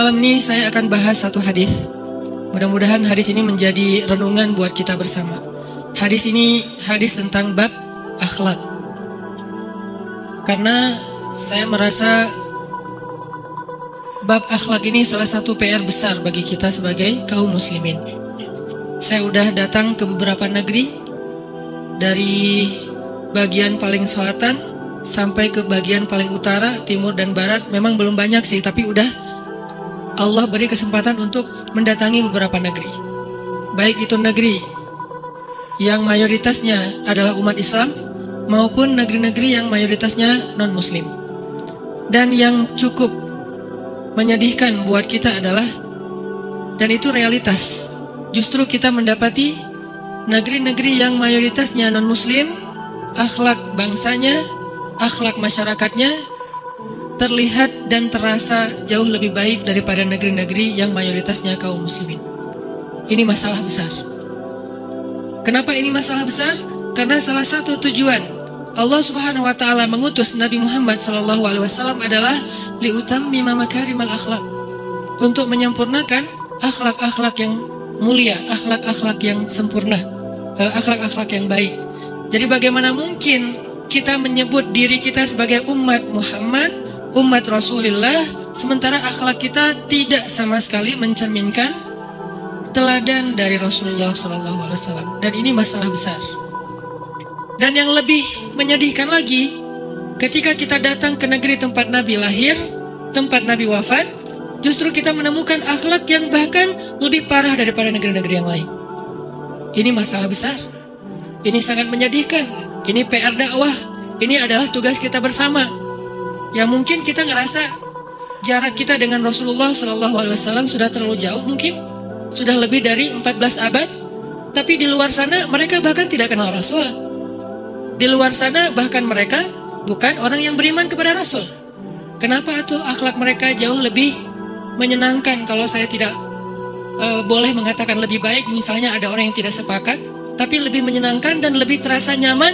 malam ini saya akan bahas satu hadis. Mudah-mudahan hadis ini menjadi renungan buat kita bersama. Hadis ini hadis tentang bab akhlak. Karena saya merasa bab akhlak ini salah satu PR besar bagi kita sebagai kaum muslimin. Saya udah datang ke beberapa negeri, dari bagian paling selatan sampai ke bagian paling utara, timur dan barat. Memang belum banyak sih, tapi udah Allah beri kesempatan untuk mendatangi beberapa negeri. Baik itu negeri yang mayoritasnya adalah umat Islam, maupun negeri-negeri yang mayoritasnya non-muslim. Dan yang cukup menyedihkan buat kita adalah, dan itu realitas, justru kita mendapati negeri-negeri yang mayoritasnya non-muslim, akhlak bangsanya, akhlak masyarakatnya terlihat dan terasa jauh lebih baik daripada negeri-negeri yang mayoritasnya kaum muslimin. Ini masalah besar. Kenapa ini masalah besar? Karena salah satu tujuan Allah Subhanahu wa taala mengutus Nabi Muhammad SAW adalah liutammima makarimal akhlak, untuk menyempurnakan akhlak-akhlak yang mulia, akhlak-akhlak yang sempurna, akhlak-akhlak yang baik. Jadi bagaimana mungkin kita menyebut diri kita sebagai umat Muhammad, umat Rasulullah, sementara akhlak kita tidak sama sekali mencerminkan teladan dari Rasulullah SAW. Dan ini masalah besar. Dan yang lebih menyedihkan lagi, ketika kita datang ke negeri tempat Nabi lahir, tempat Nabi wafat, justru kita menemukan akhlak yang bahkan lebih parah daripada negeri-negeri yang lain. Ini masalah besar. Ini sangat menyedihkan. Ini PR dakwah. Ini adalah tugas kita bersama. Ya mungkin kita ngerasa jarak kita dengan Rasulullah SAW sudah terlalu jauh, mungkin sudah lebih dari 14 abad. Tapi di luar sana mereka bahkan tidak kenal Rasul. Di luar sana bahkan mereka bukan orang yang beriman kepada Rasul. Kenapa tuh akhlak mereka jauh lebih menyenangkan? Kalau saya tidak boleh mengatakan lebih baik, misalnya ada orang yang tidak sepakat, tapi lebih menyenangkan dan lebih terasa nyaman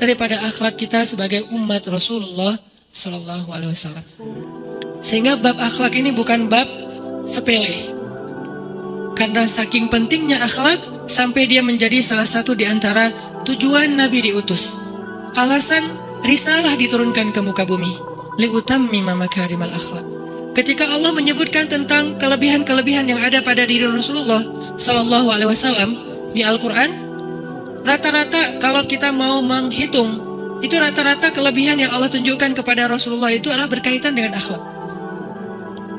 daripada akhlak kita sebagai umat Rasulullah SAW. Sehingga bab akhlak ini bukan bab sepele. Karena saking pentingnya akhlak, sampai dia menjadi salah satu di antara tujuan Nabi diutus. Alasan risalah diturunkan ke muka bumi, liutammima makarimal akhlak. Ketika Allah menyebutkan tentang kelebihan-kelebihan yang ada pada diri Rasulullah SAW di Al-Quran, rata-rata kalau kita mau menghitung, itu rata-rata kelebihan yang Allah tunjukkan kepada Rasulullah itu adalah berkaitan dengan akhlak.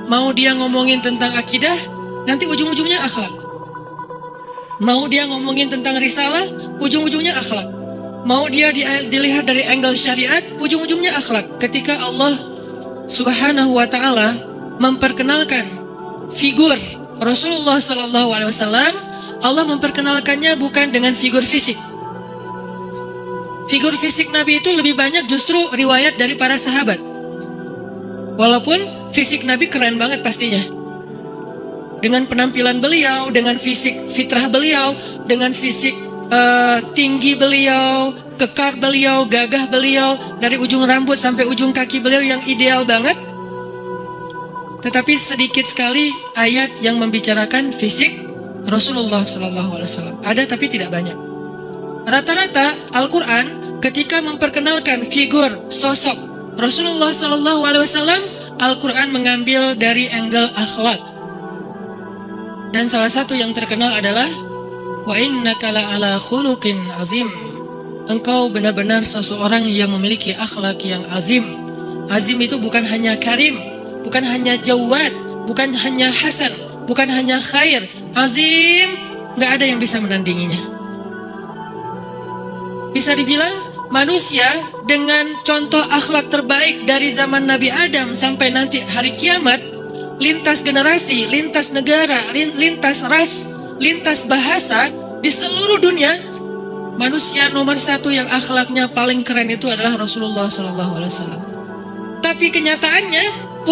Mau dia ngomongin tentang akidah, nanti ujung-ujungnya akhlak. Mau dia ngomongin tentang risalah, ujung-ujungnya akhlak. Mau dia dilihat dari angle syariat, ujung-ujungnya akhlak. Ketika Allah Subhanahu wa ta'ala memperkenalkan figur Rasulullah SAW, Allah memperkenalkannya bukan dengan figur fisik. Figur fisik Nabi itu lebih banyak justru riwayat dari para sahabat. Walaupun fisik Nabi keren banget pastinya. Dengan penampilan beliau, dengan fisik fitrah beliau, dengan fisik tinggi beliau, kekar beliau, gagah beliau, dari ujung rambut sampai ujung kaki beliau yang ideal banget. Tetapi sedikit sekali ayat yang membicarakan fisik Rasulullah SAW. Ada tapi tidak banyak. Rata-rata Al-Quran ketika memperkenalkan figur sosok Rasulullah SAW, Al-Quran mengambil dari angle akhlak. Dan salah satu yang terkenal adalah wa innaka la'ala khuluqin azim. Engkau benar-benar seseorang yang memiliki akhlak yang azim. Azim itu bukan hanya karim, bukan hanya jawad, bukan hanya hasan, bukan hanya khair. Azim, gak ada yang bisa menandinginya. Bisa dibilang manusia dengan contoh akhlak terbaik dari zaman Nabi Adam sampai nanti hari kiamat, lintas generasi, lintas negara, lintas ras, lintas bahasa, di seluruh dunia, manusia nomor satu yang akhlaknya paling keren itu adalah Rasulullah SAW. Tapi kenyataannya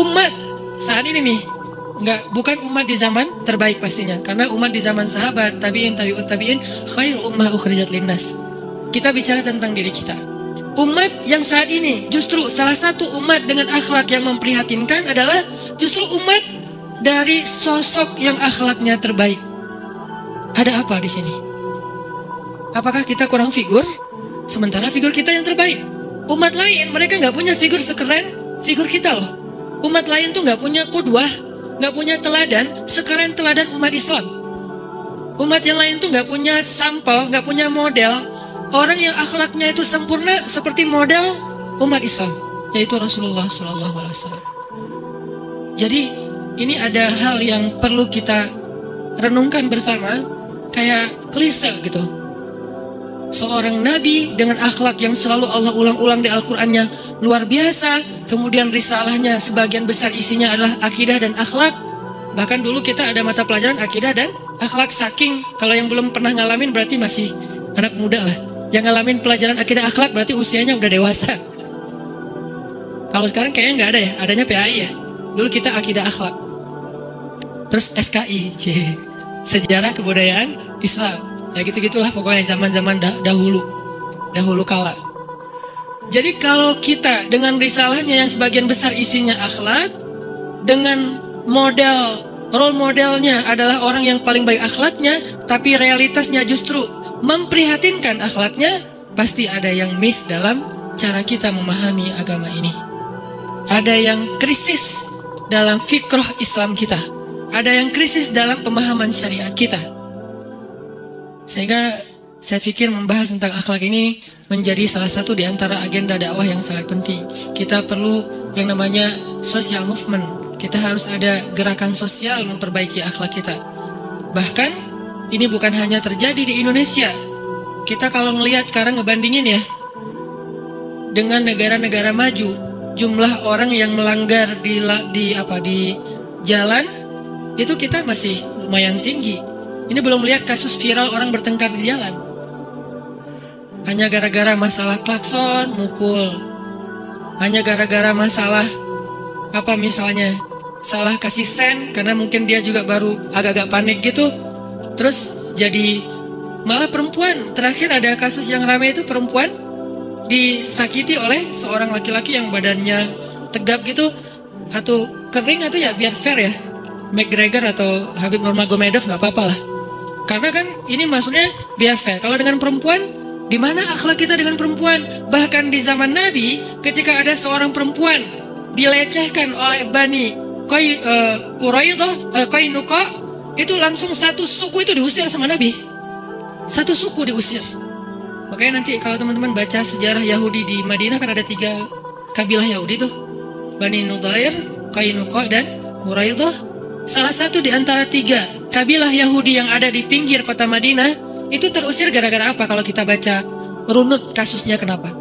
umat saat ini nih, bukan umat di zaman terbaik pastinya, karena umat di zaman sahabat, tabi'in, tabi'ut tabi'in, khair ummah ukhrijat linnas. Kita bicara tentang diri kita. Umat yang saat ini, justru salah satu umat dengan akhlak yang memprihatinkan adalah justru umat dari sosok yang akhlaknya terbaik. Ada apa di sini? Apakah kita kurang figur? Sementara figur kita yang terbaik. Umat lain mereka nggak punya figur sekeren figur kita loh. Umat lain tuh nggak punya qudwah, nggak punya teladan sekeren teladan umat Islam. Umat yang lain tuh nggak punya sampel, nggak punya model orang yang akhlaknya itu sempurna seperti model umat Islam, yaitu Rasulullah SAW. Jadi ini ada hal yang perlu kita renungkan bersama, kayak klise gitu. Seorang nabi dengan akhlak yang selalu Allah ulang-ulang di Al-Qur'annya luar biasa. Kemudian risalahnya sebagian besar isinya adalah akidah dan akhlak. Bahkan dulu kita ada mata pelajaran akidah dan akhlak. Saking kalau yang belum pernah ngalamin berarti masih anak muda lah. Yang ngalamin pelajaran akidah akhlak berarti usianya udah dewasa. Kalau sekarang kayaknya nggak ada ya, adanya PAI ya. Dulu kita akidah akhlak. Terus SKI, sejarah kebudayaan Islam. Ya gitu-gitulah pokoknya zaman-zaman dahulu kala. Jadi kalau kita dengan risalahnya yang sebagian besar isinya akhlak, dengan role modelnya adalah orang yang paling baik akhlaknya, tapi realitasnya justru memprihatinkan akhlaknya, pasti ada yang miss dalam cara kita memahami agama ini. Ada yang krisis dalam fikrah Islam kita. Ada yang krisis dalam pemahaman syariat kita. Sehingga saya pikir membahas tentang akhlak ini menjadi salah satu di antara agenda dakwah yang sangat penting. Kita perlu yang namanya social movement. Kita harus ada gerakan sosial memperbaiki akhlak kita. Bahkan ini bukan hanya terjadi di Indonesia. Kita kalau ngelihat sekarang ngebandingin ya dengan negara-negara maju, jumlah orang yang melanggar di jalan itu kita masih lumayan tinggi. Ini belum lihat kasus viral orang bertengkar di jalan. Hanya gara-gara masalah klakson, mukul. Hanya gara-gara masalah misalnya salah kasih sen karena mungkin dia juga baru agak-agak panik gitu. Terus jadi malah perempuan. Terakhir ada kasus yang ramai itu perempuan disakiti oleh seorang laki-laki yang badannya tegap gitu atau kering atau ya biar fair ya. McGregor atau Habib Nurmagomedov nggak apa-apa lah. Karena kan ini maksudnya biar fair. Kalau dengan perempuan, di mana akhlak kita dengan perempuan? Bahkan di zaman Nabi, ketika ada seorang perempuan dilecehkan oleh Bani Qainuqa, itu langsung satu suku itu diusir sama Nabi. Satu suku diusir. Makanya nanti kalau teman-teman baca sejarah Yahudi di Madinah kan ada 3 kabilah Yahudi tuh. Bani Nudair, Qainuqa dan Quraidah. Salah satu di antara 3 kabilah Yahudi yang ada di pinggir kota Madinah itu terusir gara-gara apa? Kalau kita baca runut kasusnya kenapa?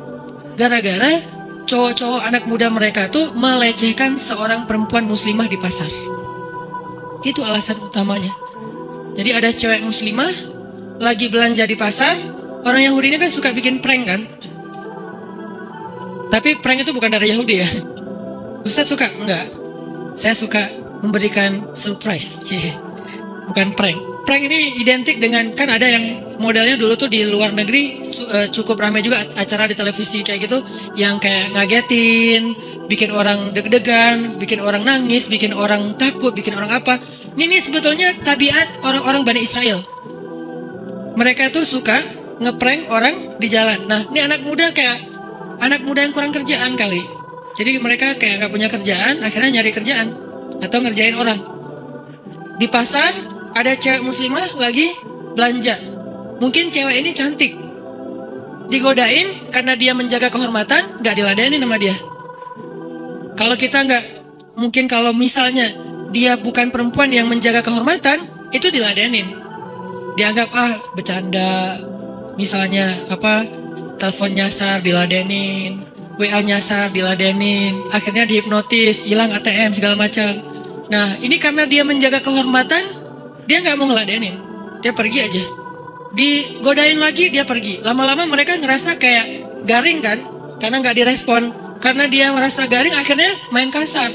Gara-gara cowok-cowok anak muda mereka tuh melecehkan seorang perempuan muslimah di pasar. Itu alasan utamanya. Jadi ada cewek muslimah lagi belanja di pasar. Orang Yahudi ini kan suka bikin prank kan? Tapi prank itu bukan dari Yahudi ya. Ustadz suka? Enggak. Saya suka memberikan surprise, bukan prank. Prank ini identik dengan, kan ada yang modelnya dulu tuh di luar negeri cukup ramai juga acara di televisi kayak gitu, yang kayak ngagetin, bikin orang deg-degan, bikin orang nangis, bikin orang takut, bikin orang apa. Ini sebetulnya tabiat orang-orang Bani Israel. Mereka tuh suka ngeprank orang di jalan. Nah, ini anak muda yang kurang kerjaan kali. Jadi mereka kayak nggak punya kerjaan, akhirnya nyari kerjaan atau ngerjain orang. Di pasar ada cewek muslimah lagi belanja. Mungkin cewek ini cantik, digodain karena dia menjaga kehormatan, nggak diladenin sama dia. Kalau kita nggak, mungkin kalau misalnya dia bukan perempuan yang menjaga kehormatan, itu diladenin. Dianggap bercanda. Misalnya telepon nyasar diladenin, WA nyasar diladenin, akhirnya dihipnotis, hilang ATM segala macam. Nah, ini karena dia menjaga kehormatan, dia nggak mau ngeladenin, dia pergi aja. Digodain lagi, dia pergi. Lama-lama mereka ngerasa kayak garing kan, karena nggak direspon. Karena dia merasa garing, akhirnya main kasar.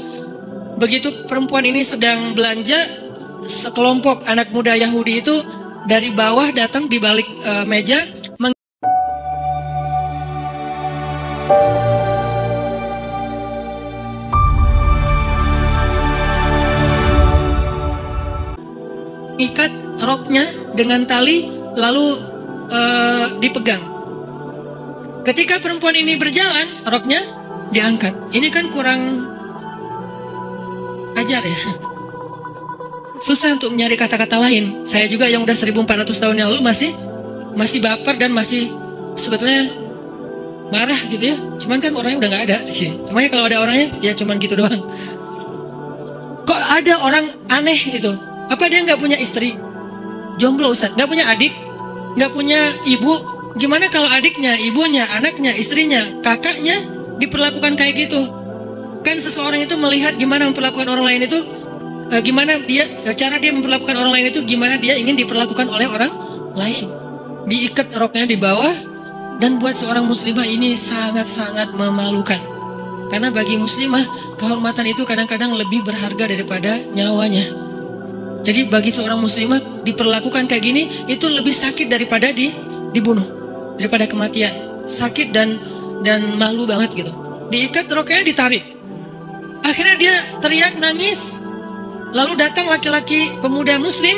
Begitu perempuan ini sedang belanja, sekelompok anak muda Yahudi itu dari bawah datang di balik meja. dengan tali lalu dipegang. Ketika perempuan ini berjalan, roknya diangkat. Ini kan kurang ajar ya. Susah untuk mencari kata-kata lain. Saya juga yang udah 1400 tahun yang lalu masih baper dan masih sebetulnya marah gitu ya. Cuman kan orangnya udah nggak ada sih. Makanya kalau ada orangnya ya cuman gitu doang. Kok ada orang aneh gitu? Apa dia nggak punya istri? Jomblo Ustaz, nggak punya adik, nggak punya ibu. Gimana kalau adiknya, ibunya, anaknya, istrinya, kakaknya diperlakukan kayak gitu? Kan seseorang itu melihat gimana memperlakukan orang lain itu, cara dia memperlakukan orang lain itu gimana dia ingin diperlakukan oleh orang lain. Diikat roknya di bawah, dan buat seorang muslimah ini sangat-sangat memalukan. Karena bagi muslimah, kehormatan itu kadang-kadang lebih berharga daripada nyawanya. Jadi bagi seorang muslimah diperlakukan kayak gini, itu lebih sakit daripada dibunuh, daripada kematian. Sakit dan malu banget gitu. Diikat roknya, ditarik. Akhirnya dia teriak, nangis. Lalu datang laki-laki pemuda muslim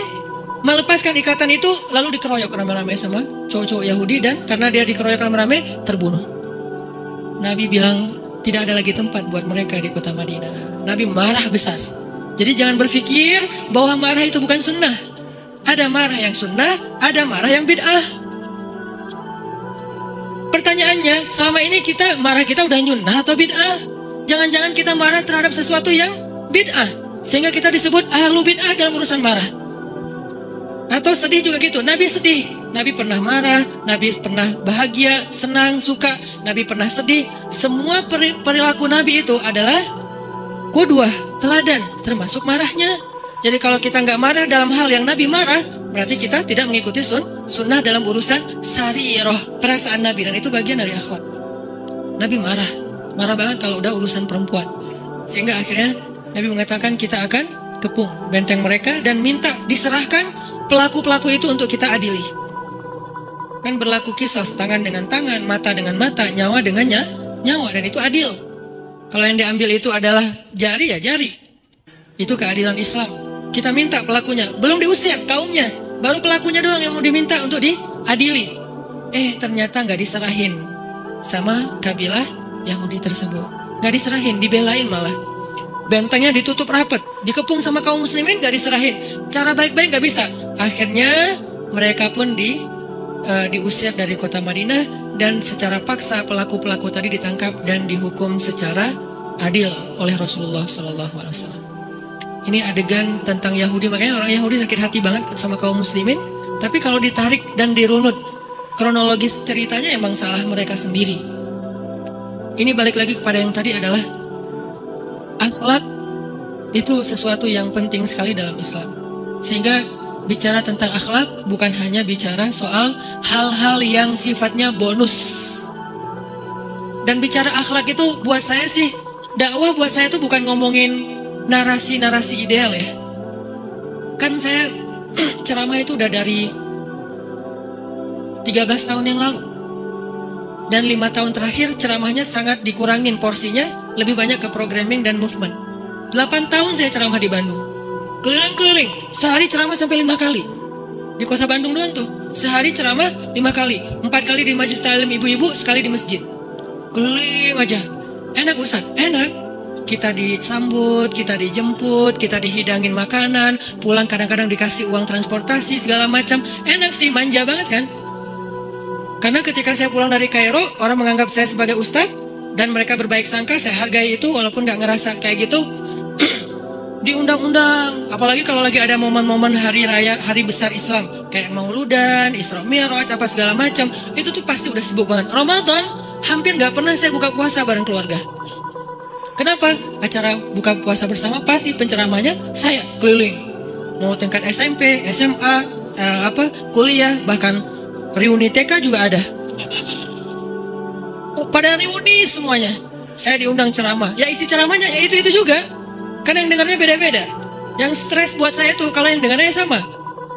melepaskan ikatan itu, lalu dikeroyok rame-rame sama cowok-cowok Yahudi, dan karena dia dikeroyok rame-rame, terbunuh. Nabi bilang tidak ada lagi tempat buat mereka di kota Madinah. Nabi marah besar. Jadi jangan berpikir bahwa marah itu bukan sunnah. Ada marah yang sunnah, ada marah yang bid'ah. Pertanyaannya, selama ini marah kita udah nyunnah atau bid'ah? Jangan-jangan kita marah terhadap sesuatu yang bid'ah, sehingga kita disebut ahlu bid'ah dalam urusan marah. Atau sedih juga gitu. Nabi sedih, Nabi pernah marah, Nabi pernah bahagia, senang, suka, Nabi pernah sedih. Semua perilaku Nabi itu adalah qudwah, teladan, termasuk marahnya. Jadi kalau kita nggak marah dalam hal yang Nabi marah, berarti kita tidak mengikuti sunnah dalam urusan sarirah, perasaan Nabi, dan itu bagian dari akhlak. Nabi marah banget kalau udah urusan perempuan, sehingga akhirnya Nabi mengatakan kita akan kepung benteng mereka dan minta diserahkan pelaku-pelaku itu untuk kita adili. Kan berlaku kisos, tangan dengan tangan, mata dengan mata, nyawa dengan nyawa, dan itu adil. Kalau yang diambil itu adalah jari, ya jari. Itu keadilan Islam. Kita minta pelakunya, belum diusir kaumnya, baru pelakunya doang yang mau diminta untuk diadili. Ternyata nggak diserahin sama kabilah Yahudi tersebut. Nggak diserahin, dibelain malah. Bentengnya ditutup rapat, dikepung sama kaum muslimin, gak diserahin. Cara baik-baik gak bisa. Akhirnya mereka pun diusir dari kota Madinah, dan secara paksa pelaku-pelaku tadi ditangkap dan dihukum secara adil oleh Rasulullah SAW. Ini adegan tentang Yahudi, makanya orang Yahudi sakit hati banget sama kaum muslimin. Tapi kalau ditarik dan dirunut kronologis ceritanya, emang salah mereka sendiri. Ini balik lagi kepada yang tadi adalah akhlak itu sesuatu yang penting sekali dalam Islam. Sehingga bicara tentang akhlak bukan hanya bicara soal hal-hal yang sifatnya bonus. Dan bicara akhlak itu buat saya sih, dakwah buat saya itu bukan ngomongin narasi-narasi ideal ya. Kan saya ceramah itu udah dari 13 tahun yang lalu. Dan 5 tahun terakhir ceramahnya sangat dikurangin porsinya, lebih banyak ke programming dan movement. 8 tahun saya ceramah di Bandung, keliling-keliling, sehari ceramah sampai 5 kali. Di kota Bandung doang tuh, sehari ceramah 5 kali, 4 kali di Majelis Ta'lim ibu-ibu, sekali di masjid. Keliling aja. Enak Ustaz, enak. Kita disambut, kita dijemput, kita dihidangin makanan, pulang kadang-kadang dikasih uang transportasi segala macam. Enak sih, manja banget kan? Karena ketika saya pulang dari Kairo, orang menganggap saya sebagai ustadz, dan mereka berbaik sangka, saya hargai itu walaupun gak ngerasa kayak gitu. Diundang-undang, apalagi kalau lagi ada momen-momen hari raya, hari besar Islam, kayak Mauludan, Isra Mi'raj, apa segala macam, itu tuh pasti udah sibuk banget. Ramadan, hampir gak pernah saya buka puasa bareng keluarga. Kenapa? Acara buka puasa bersama pasti penceramahnya saya keliling. Mau tingkat SMP, SMA, kuliah, bahkan reuni TK juga ada. Pada reuni semuanya. Saya diundang ceramah. Ya isi ceramahnya ya itu juga. Karena yang dengarnya beda-beda. Yang stres buat saya tuh kalau yang dengarnya sama.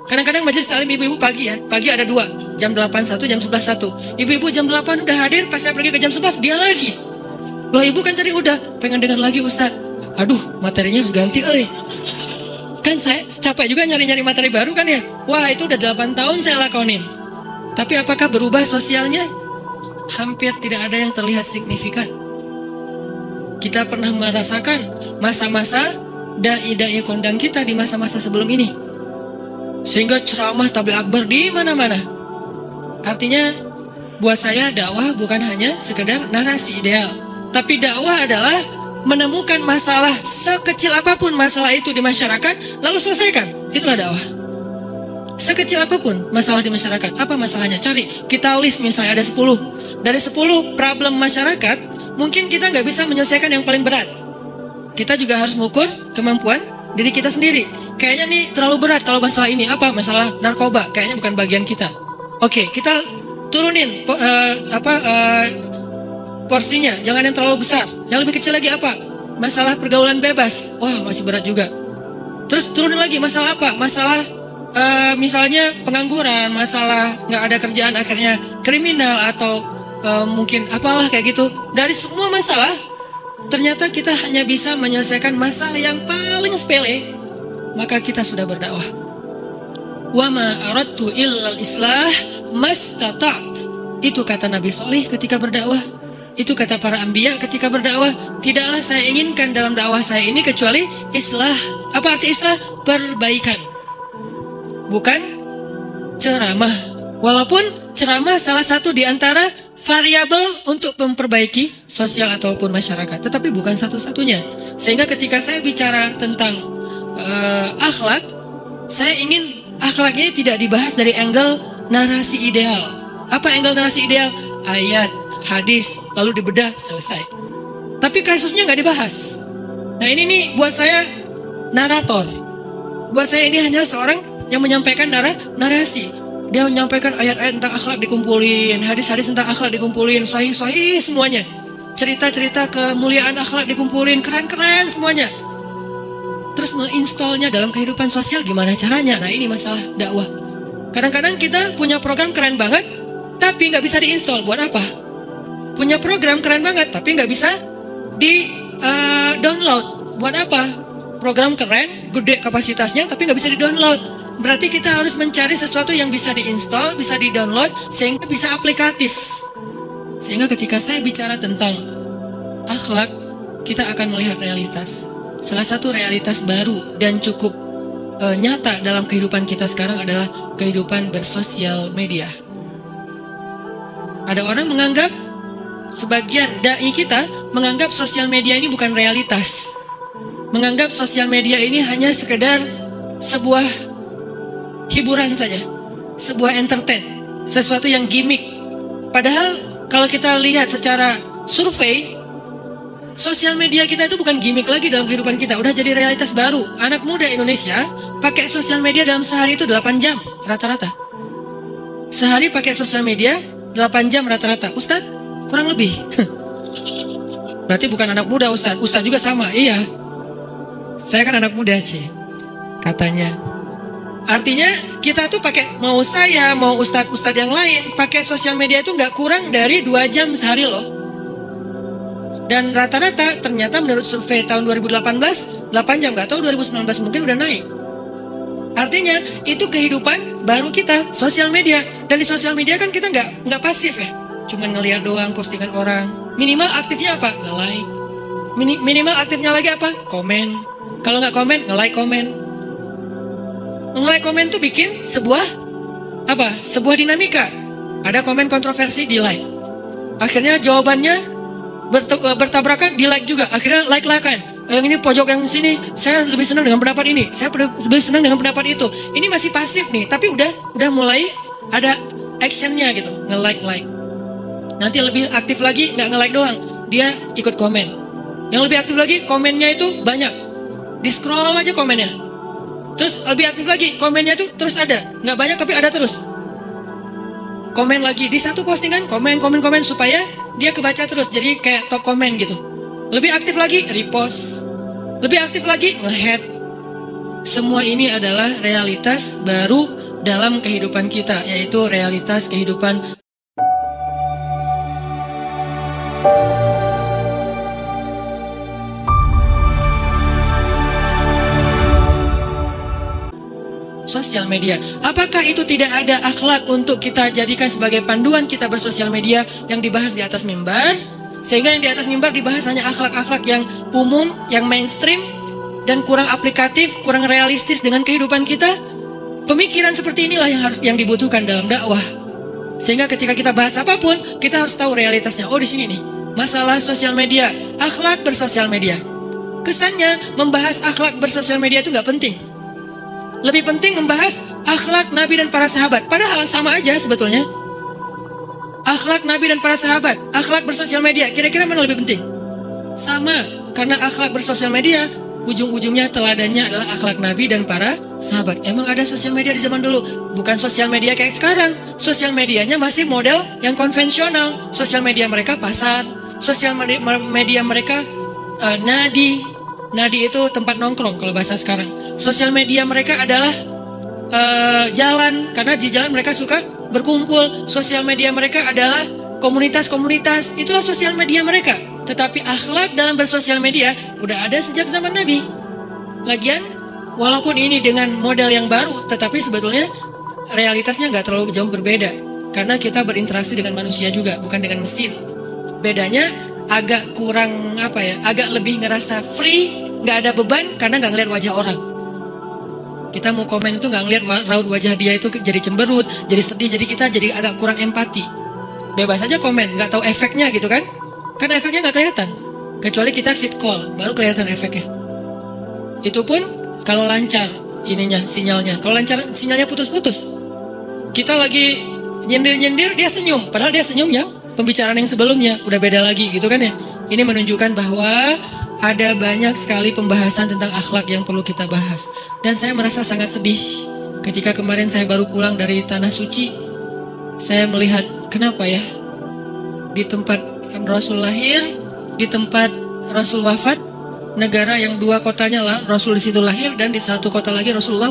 Kadang-kadang majelis taklim ibu-ibu pagi ya. Pagi ada 2. Jam 8 1, jam 11 1. Ibu-ibu jam 8 udah hadir, pas saya pergi ke jam 11 dia lagi. Loh ibu kan tadi udah, pengen dengar lagi Ustaz. Aduh materinya harus ganti Kan saya capek juga nyari-nyari materi baru kan ya. Wah, itu udah 8 tahun saya lakonin. Tapi apakah berubah sosialnya? Hampir tidak ada yang terlihat signifikan. Kita pernah merasakan masa-masa dai-dai kondang kita di masa-masa sebelum ini. Sehingga ceramah tabligh akbar di mana-mana. Artinya buat saya dakwah bukan hanya sekedar narasi ideal, tapi dakwah adalah menemukan masalah sekecil apapun masalah itu di masyarakat, lalu selesaikan. Itulah dakwah. Sekecil apapun masalah di masyarakat. Apa masalahnya? Cari. Kita list misalnya ada 10. Dari 10 problem masyarakat, mungkin kita nggak bisa menyelesaikan yang paling berat. Kita juga harus mengukur kemampuan diri kita sendiri. Kayaknya nih terlalu berat kalau masalah ini. Apa? Masalah narkoba. Kayaknya bukan bagian kita. Oke, kita turunin porsinya, jangan yang terlalu besar. Yang lebih kecil lagi apa? Masalah pergaulan bebas. Wah, masih berat juga. Terus turunin lagi, masalah apa? Masalah misalnya pengangguran, masalah nggak ada kerjaan akhirnya kriminal atau mungkin apalah kayak gitu. Dari semua masalah, ternyata kita hanya bisa menyelesaikan masalah yang paling sepele, maka kita sudah berdakwah. Wa ma aradtu illal islah mastata'at. Itu kata Nabi Soleh ketika berdakwah. Itu kata para anbiya ketika berdakwah. Tidaklah saya inginkan dalam dakwah saya ini kecuali islah. Apa arti islah? Perbaikan. Bukan ceramah. Walaupun ceramah salah satu di antara variabel untuk memperbaiki sosial ataupun masyarakat, tetapi bukan satu-satunya. Sehingga ketika saya bicara tentang akhlak, saya ingin akhlaknya tidak dibahas dari angle narasi ideal. Apa angle narasi ideal? Ayat, hadis, lalu dibedah, selesai. Tapi kasusnya nggak dibahas. Nah ini nih buat saya narator. Buat saya ini hanya seorang yang menyampaikan narasi. Dia menyampaikan ayat-ayat tentang akhlak dikumpulin, hadis-hadis tentang akhlak dikumpulin, sahih-sahih semuanya. Cerita-cerita kemuliaan akhlak dikumpulin, keren-keren semuanya. Terus nge-installnya dalam kehidupan sosial gimana caranya? Nah ini masalah dakwah. Kadang-kadang kita punya program keren banget, tapi nggak bisa diinstal. Buat apa? Punya program keren banget, tapi nggak bisa di-download. Buat apa? Program keren, gede kapasitasnya, tapi nggak bisa di-download. Berarti kita harus mencari sesuatu yang bisa diinstal, bisa di-download, sehingga bisa aplikatif. Sehingga ketika saya bicara tentang akhlak, kita akan melihat realitas. Salah satu realitas baru dan cukup nyata dalam kehidupan kita sekarang adalah kehidupan bersosial media. Ada orang menganggap, sebagian dai kita menganggap sosial media ini bukan realitas. Menganggap sosial media ini hanya sekedar sebuah hiburan saja, sebuah entertain, sesuatu yang gimmick. Padahal kalau kita lihat secara survei, sosial media kita itu bukan gimmick lagi dalam kehidupan kita, udah jadi realitas baru. Anak muda Indonesia pakai sosial media dalam sehari itu 8 jam rata-rata. Sehari pakai sosial media 8 jam rata-rata. Ustadz, kurang lebih. Berarti bukan anak muda Ustadz. Ustadz juga sama. Iya. Saya kan anak muda, Ci. Katanya. Artinya kita tuh pakai, mau saya, mau ustadz-ustadz yang lain, pakai sosial media itu nggak kurang dari 2 jam sehari loh. Dan rata-rata ternyata menurut survei tahun 2018, 8 jam, nggak tahu 2019 mungkin udah naik. Artinya itu kehidupan baru kita, sosial media. Dan di sosial media kan kita nggak pasif ya, cuman ngeliat doang postingan orang. Minimal aktifnya apa? Nge-like. Minimal aktifnya lagi apa? Komen. Kalau nggak komen, nge-like komen. Nge-like komen tuh bikin sebuah apa? Sebuah dinamika. Ada komen kontroversi di like. Akhirnya jawabannya bertabrakan di like juga. Akhirnya like-lakan. Yang ini pojok yang sini, saya lebih senang dengan pendapat ini. Saya lebih senang dengan pendapat itu. Ini masih pasif nih, tapi udah mulai ada actionnya gitu. Nge-like. Nanti lebih aktif lagi, nggak nge-like doang. Dia ikut komen. Yang lebih aktif lagi, komennya itu banyak. Di scroll aja komennya. Terus lebih aktif lagi, komennya tuh terus ada. Nggak banyak tapi ada terus. Komen lagi, di satu postingan komen supaya dia kebaca terus. Jadi kayak top komen gitu. Lebih aktif lagi, repost. Lebih aktif lagi, nge-head. Semua ini adalah realitas baru dalam kehidupan kita, yaitu realitas kehidupan sosial media. Apakah itu tidak ada akhlak untuk kita jadikan sebagai panduan kita bersosial media yang dibahas di atas mimbar? Sehingga yang di atas mimbar dibahas hanya akhlak-akhlak yang umum, yang mainstream, dan kurang aplikatif, kurang realistis dengan kehidupan kita. Pemikiran seperti inilah yang dibutuhkan dalam dakwah. Sehingga ketika kita bahas apapun, kita harus tahu realitasnya. Oh, di sini nih, masalah sosial media, akhlak bersosial media. Kesannya membahas akhlak bersosial media itu nggak penting. Lebih penting membahas akhlak Nabi dan para sahabat. Padahal sama aja sebetulnya. Akhlak Nabi dan para sahabat, akhlak bersosial media, kira-kira mana lebih penting? Sama, karena akhlak bersosial media ujung-ujungnya teladannya adalah akhlak Nabi dan para sahabat. Emang ada sosial media di zaman dulu? Bukan sosial media kayak sekarang. Sosial medianya masih model yang konvensional. Sosial media mereka pasar. Sosial media mereka nadi. Nadi itu tempat nongkrong kalau bahasa sekarang. Sosial media mereka adalah jalan. Karena di jalan mereka suka berkumpul. Sosial media mereka adalah komunitas-komunitas. Itulah sosial media mereka. Tetapi akhlak dalam bersosial media udah ada sejak zaman Nabi. Lagian, walaupun ini dengan model yang baru, tetapi sebetulnya realitasnya nggak terlalu jauh berbeda. Karena kita berinteraksi dengan manusia juga, bukan dengan mesin. Bedanya agak kurang agak lebih ngerasa free, nggak ada beban karena nggak ngeliat wajah orang. Kita mau komen itu nggak ngeliat raut wajah dia itu jadi cemberut, jadi sedih, jadi kita jadi agak kurang empati. Bebas aja komen, nggak tahu efeknya gitu kan? Karena efeknya nggak kelihatan. Kecuali kita fit call, baru kelihatan efeknya. Itu pun kalau lancar sinyalnya. Kalau lancar sinyalnya putus-putus. Kita lagi nyindir-nyindir, dia senyum. Padahal dia senyum yang pembicaraan yang sebelumnya. Udah beda lagi gitu kan ya. Ini menunjukkan bahwa ada banyak sekali pembahasan tentang akhlak yang perlu kita bahas. Dan saya merasa sangat sedih ketika kemarin saya baru pulang dari Tanah Suci. Saya melihat kenapa ya, di tempat Rasul lahir, di tempat Rasul wafat, negara yang dua kotanya lah Rasul di situ lahir, dan di satu kota lagi Rasulullah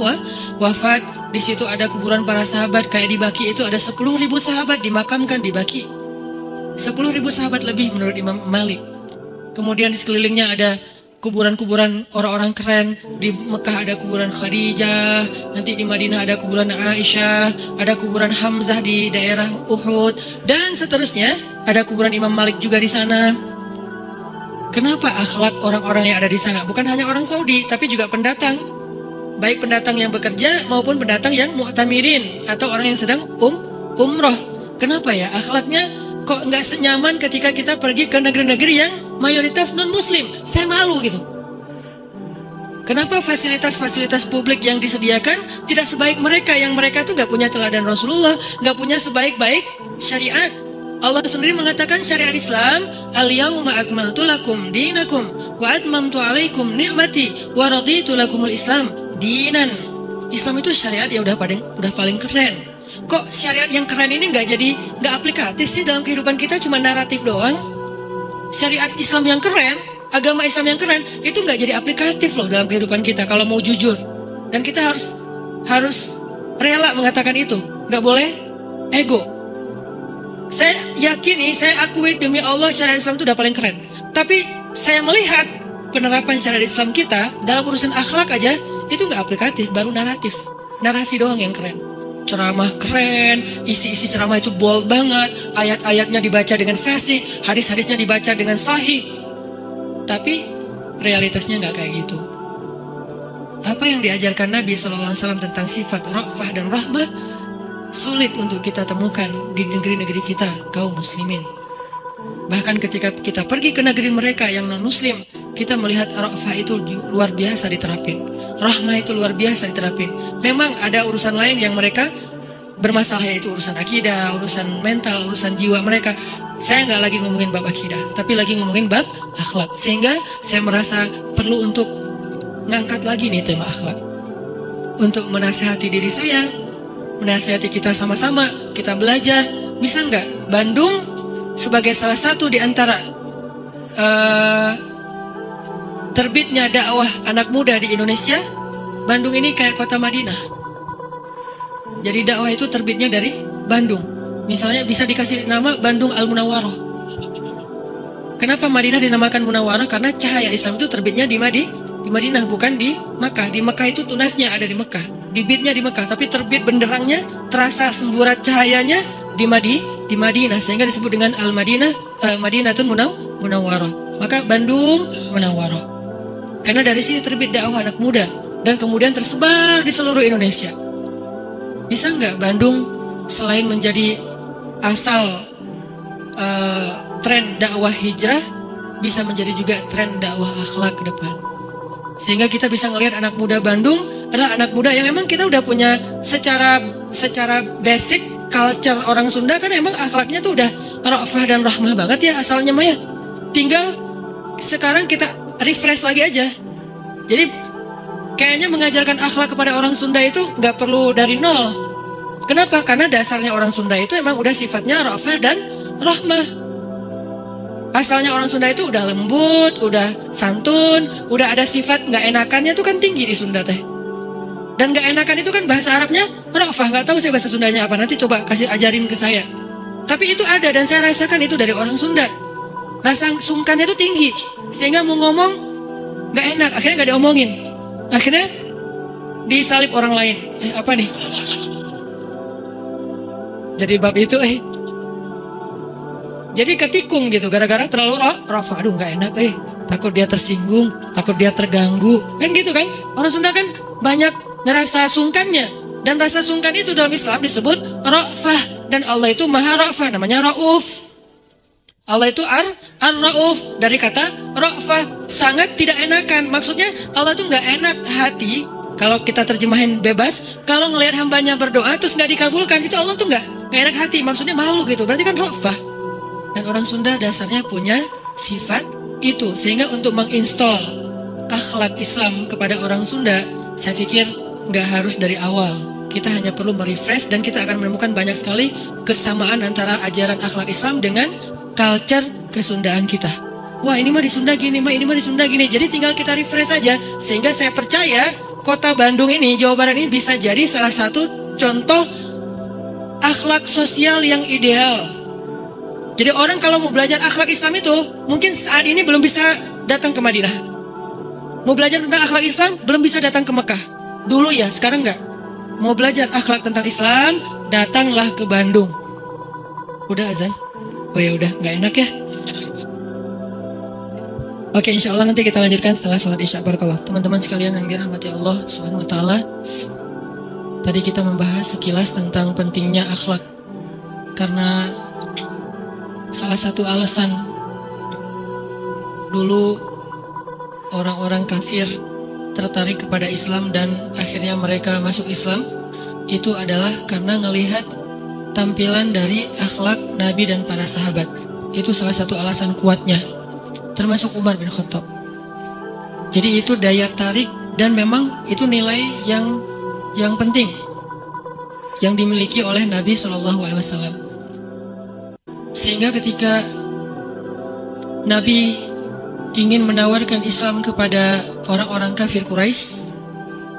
wafat. Di situ ada kuburan para sahabat. Kayak di Baki itu ada 10.000 sahabat dimakamkan di Baki. 10.000 sahabat lebih menurut Imam Malik. Kemudian di sekelilingnya ada kuburan-kuburan orang-orang keren. Di Mekah ada kuburan Khadijah, nanti di Madinah ada kuburan Aisyah, ada kuburan Hamzah di daerah Uhud, dan seterusnya. Ada kuburan Imam Malik juga di sana. Kenapa akhlak orang-orang yang ada di sana? Bukan hanya orang Saudi, tapi juga pendatang. Baik pendatang yang bekerja maupun pendatang yang mu'tamirin atau orang yang sedang umroh. Kenapa ya akhlaknya kok nggak senyaman ketika kita pergi ke negeri-negeri yang mayoritas non-muslim? Saya malu gitu. Kenapa fasilitas-fasilitas publik yang disediakan tidak sebaik mereka, yang mereka tuh nggak punya teladan Rasulullah, nggak punya sebaik-baik syariat. Allah sendiri mengatakan syariat Islam, al-yawma akmaltu lakum dinakum wa atmamtu alaikum ni'mati wa raditu lakumul Islam dinan. Islam itu syariat ya udah paling keren. Kok syariat yang keren ini nggak aplikatif sih dalam kehidupan kita, cuma naratif doang? Syariat Islam yang keren, agama Islam yang keren itu nggak jadi aplikatif loh dalam kehidupan kita kalau mau jujur. Dan kita harus rela mengatakan itu, nggak boleh ego. Saya yakini, saya akui demi Allah syariat Islam itu udah paling keren. Tapi saya melihat penerapan syariat Islam kita dalam urusan akhlak aja itu nggak aplikatif, baru naratif, narasi doang yang keren. Ceramah keren, isi-isi ceramah itu bold banget, ayat-ayatnya dibaca dengan fasih, hadis-hadisnya dibaca dengan sahih. Tapi realitasnya nggak kayak gitu. Apa yang diajarkan Nabi SAW tentang sifat ra'fah dan rahmah sulit untuk kita temukan di negeri-negeri kita, kaum muslimin. Bahkan ketika kita pergi ke negeri mereka yang non-muslim, kita melihat ra'fah itu luar biasa diterapin, rahmah itu luar biasa diterapin. Memang ada urusan lain yang mereka bermasalah, yaitu urusan akidah, urusan mental, urusan jiwa mereka. Saya nggak lagi ngomongin bab akidah, tapi lagi ngomongin bab akhlak. Sehingga saya merasa perlu untuk ngangkat lagi nih tema akhlak, untuk menasihati diri saya, menasihati kita sama-sama, kita belajar. Bisa nggak Bandung sebagai salah satu di antara terbitnya dakwah anak muda di Indonesia, Bandung ini kayak kota Madinah. Jadi dakwah itu terbitnya dari Bandung. Misalnya bisa dikasih nama Bandung Al-Munawwarah. Kenapa Madinah dinamakan Munawwarah? Karena cahaya Islam itu terbitnya di Madinah, bukan di Makkah. Di Makkah itu tunasnya ada di Makkah. bibitnya di Mekah, tapi terbit benderangnya, terasa semburat cahayanya di Madinah, sehingga disebut dengan Madinatun Munawwarah. Maka Bandung Munawwarah. Karena dari sini terbit dakwah anak muda dan kemudian tersebar di seluruh Indonesia. Bisa nggak Bandung selain menjadi asal tren dakwah hijrah, bisa menjadi juga tren dakwah akhlak ke depan. Sehingga kita bisa ngelihat anak muda Bandung adalah anak muda yang memang kita udah punya secara basic culture orang Sunda kan emang akhlaknya tuh udah ra'fah dan rahmah banget ya asalnya Maya. Tinggal sekarang kita refresh lagi aja. Jadi kayaknya mengajarkan akhlak kepada orang Sunda itu nggak perlu dari nol. Kenapa? Karena dasarnya orang Sunda itu emang udah sifatnya ra'fah dan rahmah. Asalnya orang Sunda itu udah lembut, udah santun, udah ada sifat nggak enakannya tuh kan tinggi di Sunda teh. Dan nggak enakan itu kan bahasa Arabnya ra'fah, nggak tahu saya bahasa Sundanya apa, nanti coba ajarin ke saya. Tapi itu ada dan saya rasakan itu dari orang Sunda. Rasa sungkannya itu tinggi, sehingga mau ngomong nggak enak, akhirnya nggak diomongin. Akhirnya disalip orang lain. Apa nih? Jadi bab itu jadi ketikung gitu, gara-gara terlalu ra'fah. Aduh nggak enak, takut dia tersinggung, takut dia terganggu, kan gitu kan? Orang Sunda kan banyak ngerasa sungkannya, dan rasa sungkan itu dalam Islam disebut ra'fah, dan Allah itu maha ra'fah, namanya Ra'uf. Allah itu ar-Ra'uf, dari kata ra'fah, sangat tidak enakan. Maksudnya Allah itu nggak enak hati. Kalau kita terjemahin bebas, kalau ngelihat hambanya berdoa terus nggak dikabulkan, itu Allah tuh nggak enak hati. Maksudnya malu gitu, berarti kan ra'fah. Dan orang Sunda dasarnya punya sifat itu, sehingga untuk menginstall akhlak Islam kepada orang Sunda, saya pikir nggak harus dari awal. Kita hanya perlu merefresh dan kita akan menemukan banyak sekali kesamaan antara ajaran akhlak Islam dengan culture kesundaan kita. Wah ini mah di Sunda gini, ini mah di Sunda gini. Jadi tinggal kita refresh saja, sehingga saya percaya kota Bandung ini, Jawa Barat ini bisa jadi salah satu contoh akhlak sosial yang ideal. Jadi orang kalau mau belajar akhlak Islam itu mungkin saat ini belum bisa datang ke Madinah. Mau belajar tentang akhlak Islam belum bisa datang ke Mekah. Dulu ya, sekarang enggak. Mau belajar akhlak tentang Islam, datanglah ke Bandung. Udah azan? Oh ya udah, nggak enak ya. Oke, insya Allah nanti kita lanjutkan setelah sholat isya. Barakallah. Teman-teman sekalian yang dirahmati Allah Subhanahu Wa Taala. Tadi kita membahas sekilas tentang pentingnya akhlak, karena salah satu alasan dulu orang-orang kafir tertarik kepada Islam dan akhirnya mereka masuk Islam itu adalah karena ngelihat tampilan dari akhlak Nabi dan para sahabat. Itu salah satu alasan kuatnya, termasuk Umar bin Khattab. Jadi itu daya tarik dan memang itu nilai yang penting yang dimiliki oleh Nabi SAW. Sehingga ketika Nabi ingin menawarkan Islam kepada orang-orang kafir Quraisy,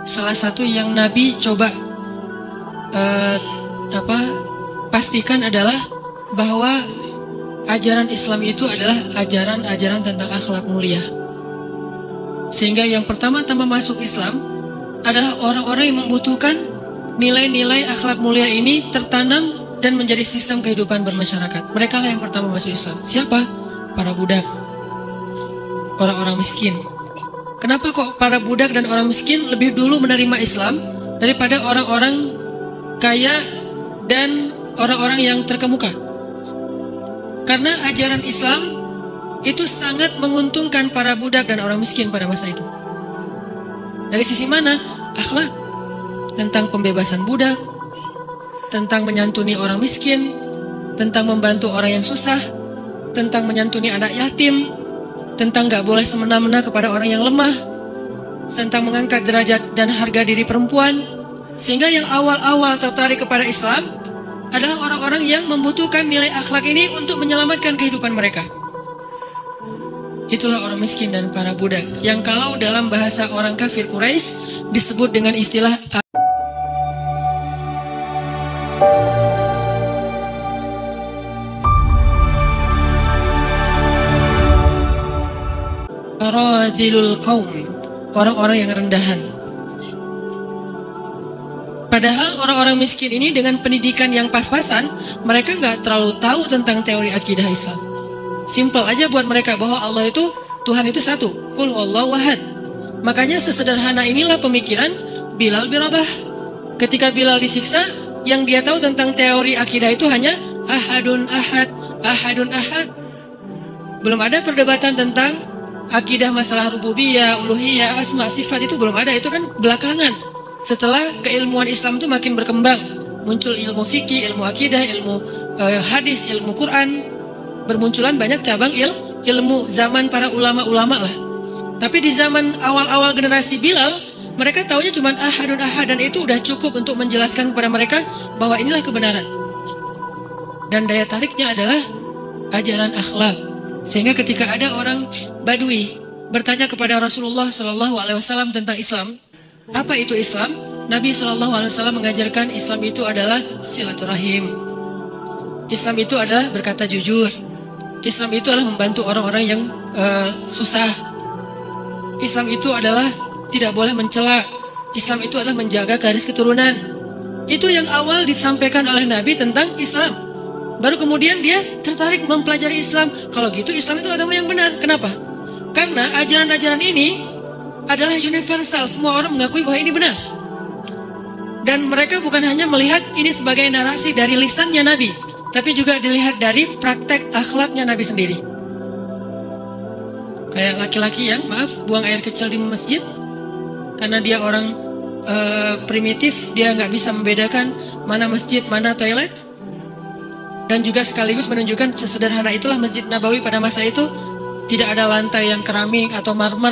salah satu yang Nabi coba pastikan adalah bahwa ajaran Islam itu adalah ajaran-ajaran tentang akhlak mulia. Sehingga yang pertama-tama masuk Islam adalah orang-orang yang membutuhkan nilai-nilai akhlak mulia ini tertanam dan menjadi sistem kehidupan bermasyarakat. Mereka lah yang pertama masuk Islam. Siapa? Para budak, orang-orang miskin. Kenapa kok para budak dan orang miskin lebih dulu menerima Islam daripada orang-orang kaya dan orang-orang yang terkemuka? Karena ajaran Islam itu sangat menguntungkan para budak dan orang miskin pada masa itu. Dari sisi mana? Akhlak, tentang pembebasan budak, tentang menyantuni orang miskin, tentang membantu orang yang susah, tentang menyantuni anak yatim, tentang gak boleh semena-mena kepada orang yang lemah, tentang mengangkat derajat dan harga diri perempuan. Sehingga yang awal-awal tertarik kepada Islam adalah orang-orang yang membutuhkan nilai akhlak ini untuk menyelamatkan kehidupan mereka. Itulah orang miskin dan para budak, yang kalau dalam bahasa orang kafir Quraisy disebut dengan istilah aradilul qaum, orang-orang yang rendahan. Padahal orang-orang miskin ini dengan pendidikan yang pas-pasan, mereka nggak terlalu tahu tentang teori akidah Islam. Simple aja buat mereka bahwa Allah itu, Tuhan itu satu. Qul huwallahu ahad. Makanya sesederhana inilah pemikiran Bilal bin Rabah. Ketika Bilal disiksa, yang dia tahu tentang teori akidah itu hanya ahadun ahad, ahadun ahad. Belum ada perdebatan tentang akidah masalah rububiyah, uluhiyah, asma, sifat, itu belum ada. Itu kan belakangan. Setelah keilmuan Islam itu makin berkembang, muncul ilmu fikih, ilmu akidah, ilmu hadis, ilmu Quran. Bermunculan banyak cabang ilmu zaman para ulama-ulama lah. Tapi di zaman awal-awal generasi Bilal, mereka taunya cuma ahadun ahad, dan itu udah cukup untuk menjelaskan kepada mereka bahwa inilah kebenaran. Dan daya tariknya adalah ajaran akhlak. Sehingga ketika ada orang Badui bertanya kepada Rasulullah SAW tentang Islam, apa itu Islam? Nabi SAW mengajarkan Islam itu adalah silaturahim. Islam itu adalah berkata jujur. Islam itu adalah membantu orang-orang yang susah. Islam itu adalah tidak boleh mencela. Islam itu adalah menjaga garis keturunan. Itu yang awal disampaikan oleh Nabi tentang Islam. Baru kemudian dia tertarik mempelajari Islam. Kalau gitu Islam itu agama yang benar. Kenapa? Karena ajaran-ajaran ini adalah universal. Semua orang mengakui bahwa ini benar. Dan mereka bukan hanya melihat ini sebagai narasi dari lisannya Nabi, tapi juga dilihat dari praktek akhlaknya Nabi sendiri. Kayak laki-laki yang, buang air kecil di masjid, karena dia orang primitif, dia nggak bisa membedakan mana masjid, mana toilet. Dan juga sekaligus menunjukkan sesederhana itulah Masjid Nabawi pada masa itu, tidak ada lantai yang keramik atau marmer,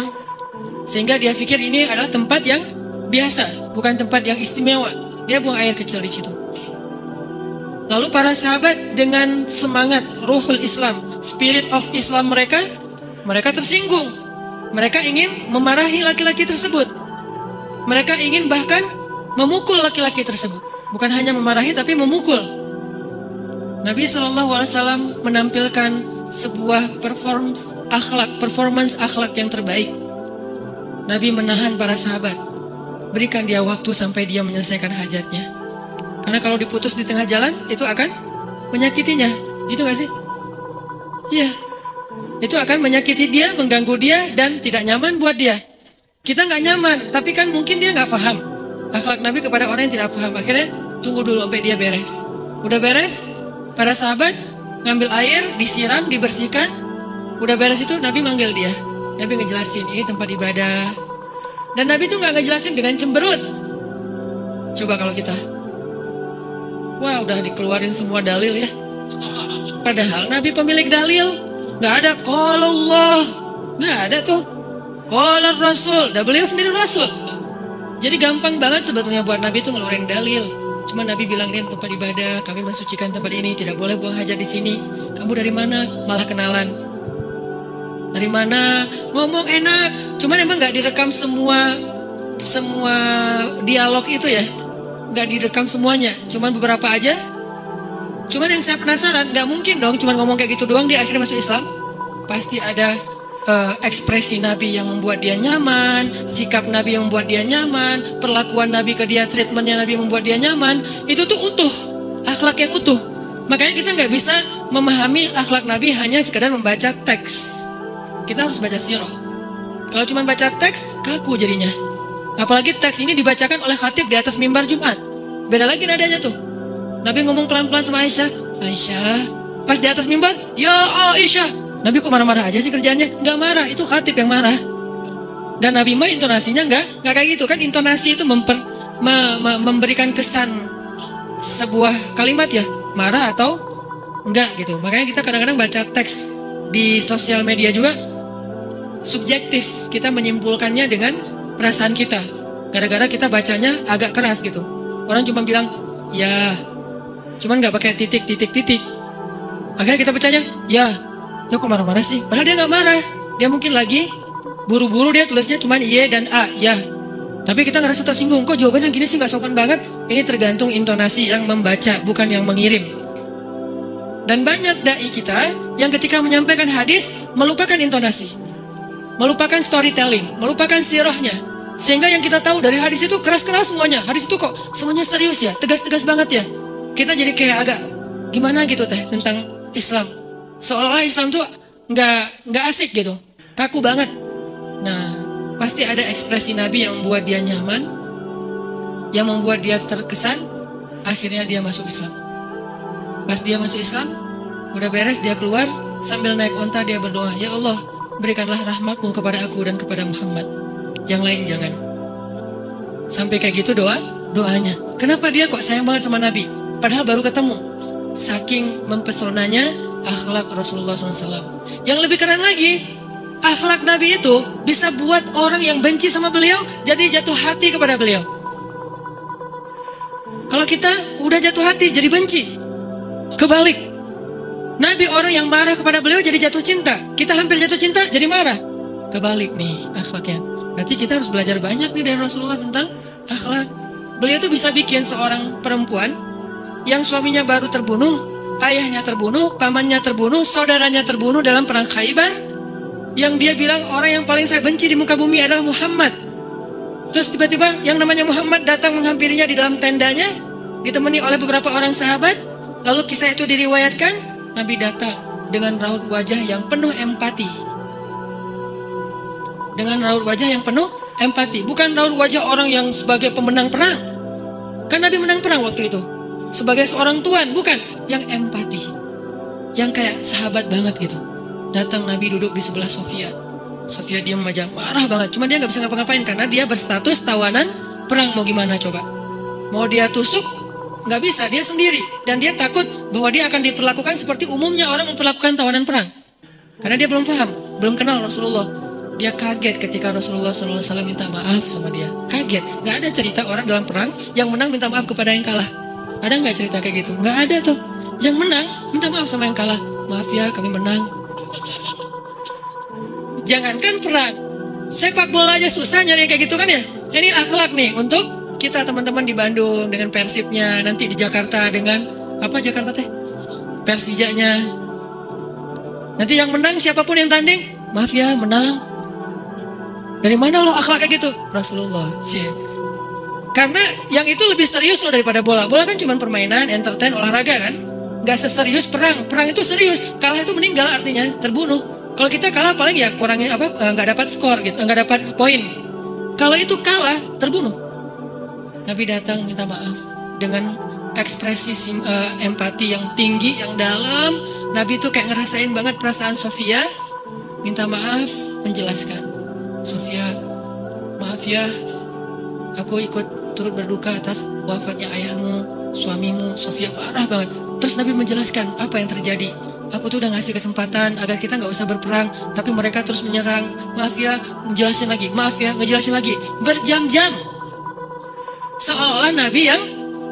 sehingga dia pikir ini adalah tempat yang biasa, bukan tempat yang istimewa. Dia buang air kecil di situ. Lalu para sahabat dengan semangat ruhul Islam, spirit of Islam mereka tersinggung. Mereka ingin memarahi laki-laki tersebut. Mereka ingin bahkan memukul laki-laki tersebut. Bukan hanya memarahi, tapi memukul. Nabi SAW menampilkan sebuah performance akhlak yang terbaik. Nabi menahan para sahabat, berikan dia waktu sampai dia menyelesaikan hajatnya. Karena kalau diputus di tengah jalan, itu akan menyakitinya. Gitu gak sih? Iya. Itu akan menyakiti dia, mengganggu dia, dan tidak nyaman buat dia. Kita gak nyaman, tapi kan mungkin dia gak paham akhlak Nabi kepada orang yang tidak paham. Akhirnya tunggu dulu sampai dia beres. Udah beres, para sahabat ngambil air, disiram, dibersihkan. Udah beres itu Nabi manggil dia. Nabi ngejelasin, ini tempat ibadah. Dan Nabi tuh gak ngejelasin dengan cemberut. Coba kalau kita, wah udah dikeluarin semua dalil ya. Padahal Nabi pemilik dalil. Gak ada qala Allah, gak ada tuh qala Rasul. Dan beliau sendiri Rasul. Jadi gampang banget sebetulnya buat Nabi tuh ngeluarin dalil. Cuma Nabi bilang, ini tempat ibadah, kami mensucikan tempat ini, tidak boleh buang hajat di sini. Kamu dari mana? Malah kenalan. Dari mana? Ngomong enak. Cuman emang nggak direkam semua dialog itu ya, nggak direkam semuanya. Cuman beberapa aja. Cuman yang saya penasaran, nggak mungkin dong cuman ngomong kayak gitu doang dia akhirnya masuk Islam. Pasti ada ekspresi Nabi yang membuat dia nyaman, sikap Nabi yang membuat dia nyaman, perlakuan Nabi ke dia, treatmentnya Nabi membuat dia nyaman. Itu tuh utuh, akhlak yang utuh. Makanya kita nggak bisa memahami akhlak Nabi hanya sekadar membaca teks. Kita harus baca sirah. Kalau cuma baca teks, kaku jadinya. Apalagi teks ini dibacakan oleh khatib di atas mimbar Jumat. Beda lagi nadanya tuh. Nabi ngomong pelan-pelan sama Aisyah. Aisyah, pas di atas mimbar, ya Aisyah. Nabi kok marah-marah aja sih kerjaannya? Nggak marah, itu khatib yang marah. Dan Nabi mah intonasinya nggak kayak gitu kan. Intonasi itu memberikan kesan sebuah kalimat ya, marah atau enggak gitu. Makanya kita kadang-kadang baca teks di sosial media juga subjektif. Kita menyimpulkannya dengan perasaan kita. Gara-gara kita bacanya agak keras gitu. Orang cuma bilang, ya, cuman nggak pakai titik. Akhirnya kita bacanya, ya kok marah-marah sih? Padahal dia nggak marah. Dia mungkin lagi buru-buru, dia tulisnya cuma Y dan A, ya. Tapi kita ngerasa tersinggung. Kok jawabannya gini sih, nggak sopan banget? Ini tergantung intonasi yang membaca, bukan yang mengirim. Dan banyak dai kita yang ketika menyampaikan hadis melupakan intonasi, melupakan storytelling, melupakan sirahnya. Sehingga yang kita tahu dari hadis itu keras-keras semuanya. Hadis itu kok semuanya serius ya, tegas-tegas banget ya. Kita jadi kayak agak gimana gitu teh tentang Islam. Seolah-olah Islam tuh nggak asik gitu, kaku banget. Nah, pasti ada ekspresi Nabi yang membuat dia nyaman, yang membuat dia terkesan. Akhirnya dia masuk Islam. Pas dia masuk Islam, udah beres dia keluar sambil naik onta dia berdoa, ya Allah, berikanlah rahmatmu kepada aku dan kepada Muhammad. Yang lain jangan. Sampai kayak gitu doanya. Kenapa dia kok sayang banget sama Nabi? Padahal baru ketemu. Saking mempesonanya akhlak Rasulullah SAW. Yang lebih keren lagi, akhlak Nabi itu bisa buat orang yang benci sama beliau jadi jatuh hati kepada beliau. Kalau kita udah jatuh hati jadi benci, kebalik. Nabi orang yang marah kepada beliau jadi jatuh cinta. Kita hampir jatuh cinta jadi marah. Kebalik nih akhlaknya. Berarti kita harus belajar banyak nih dari Rasulullah tentang akhlak. Beliau tuh bisa bikin seorang perempuan yang suaminya baru terbunuh, ayahnya terbunuh, pamannya terbunuh, saudaranya terbunuh dalam perang Khaybar, yang dia bilang orang yang paling saya benci di muka bumi adalah Muhammad. Terus tiba-tiba yang namanya Muhammad datang menghampirinya di dalam tendanya, ditemani oleh beberapa orang sahabat. Lalu kisah itu diriwayatkan, Nabi datang dengan raut wajah yang penuh empati. Dengan raut wajah yang penuh empati. Bukan raut wajah orang yang sebagai pemenang perang. Kan Nabi menang perang waktu itu. Sebagai seorang tuan, bukan. Yang empati. Yang kayak sahabat banget gitu. Datang Nabi duduk di sebelah Sofia. Sofia diam aja, marah banget. Cuma dia gak bisa ngapa-ngapain karena dia berstatus tawanan perang. Mau gimana coba? Mau dia tusuk? Gak bisa, dia sendiri. Dan dia takut bahwa dia akan diperlakukan seperti umumnya orang memperlakukan tawanan perang. Karena dia belum paham, belum kenal Rasulullah. Dia kaget ketika Rasulullah SAW minta maaf sama dia. Kaget, gak ada cerita orang dalam perang yang menang minta maaf kepada yang kalah. Ada gak cerita kayak gitu? Gak ada tuh. Yang menang minta maaf sama yang kalah. Maaf ya, kami menang. Jangankan perang, sepak bola aja susah nyari kayak gitu kan ya. Ini akhlak nih untuk kita teman-teman di Bandung dengan Persibnya, nanti di Jakarta dengan apa Jakarta teh? Persijanya. Nanti yang menang siapapun yang tanding, maaf ya menang. Dari mana lo akhlak kayak gitu? Rasulullah sih. Karena yang itu lebih serius lo daripada bola. Bola kan cuma permainan, entertain, olahraga kan. Gak seserius perang. Perang itu serius. Kalah itu meninggal artinya terbunuh. Kalau kita kalah paling ya kurangnya apa? Gak dapat skor gitu, gak dapat poin. Kalau itu kalah terbunuh. Nabi datang minta maaf dengan ekspresi empati yang tinggi, yang dalam. Nabi itu kayak ngerasain banget perasaan Sofia. Minta maaf, menjelaskan. Sofia, maaf ya, aku ikut turut berduka atas wafatnya ayahmu, suamimu. Sofia marah banget. Terus Nabi menjelaskan apa yang terjadi. Aku tuh udah ngasih kesempatan agar kita gak usah berperang, tapi mereka terus menyerang. Maaf ya, ngejelasin lagi. Maaf ya, ngejelasin lagi. Berjam-jam. Seolah-olah Nabi yang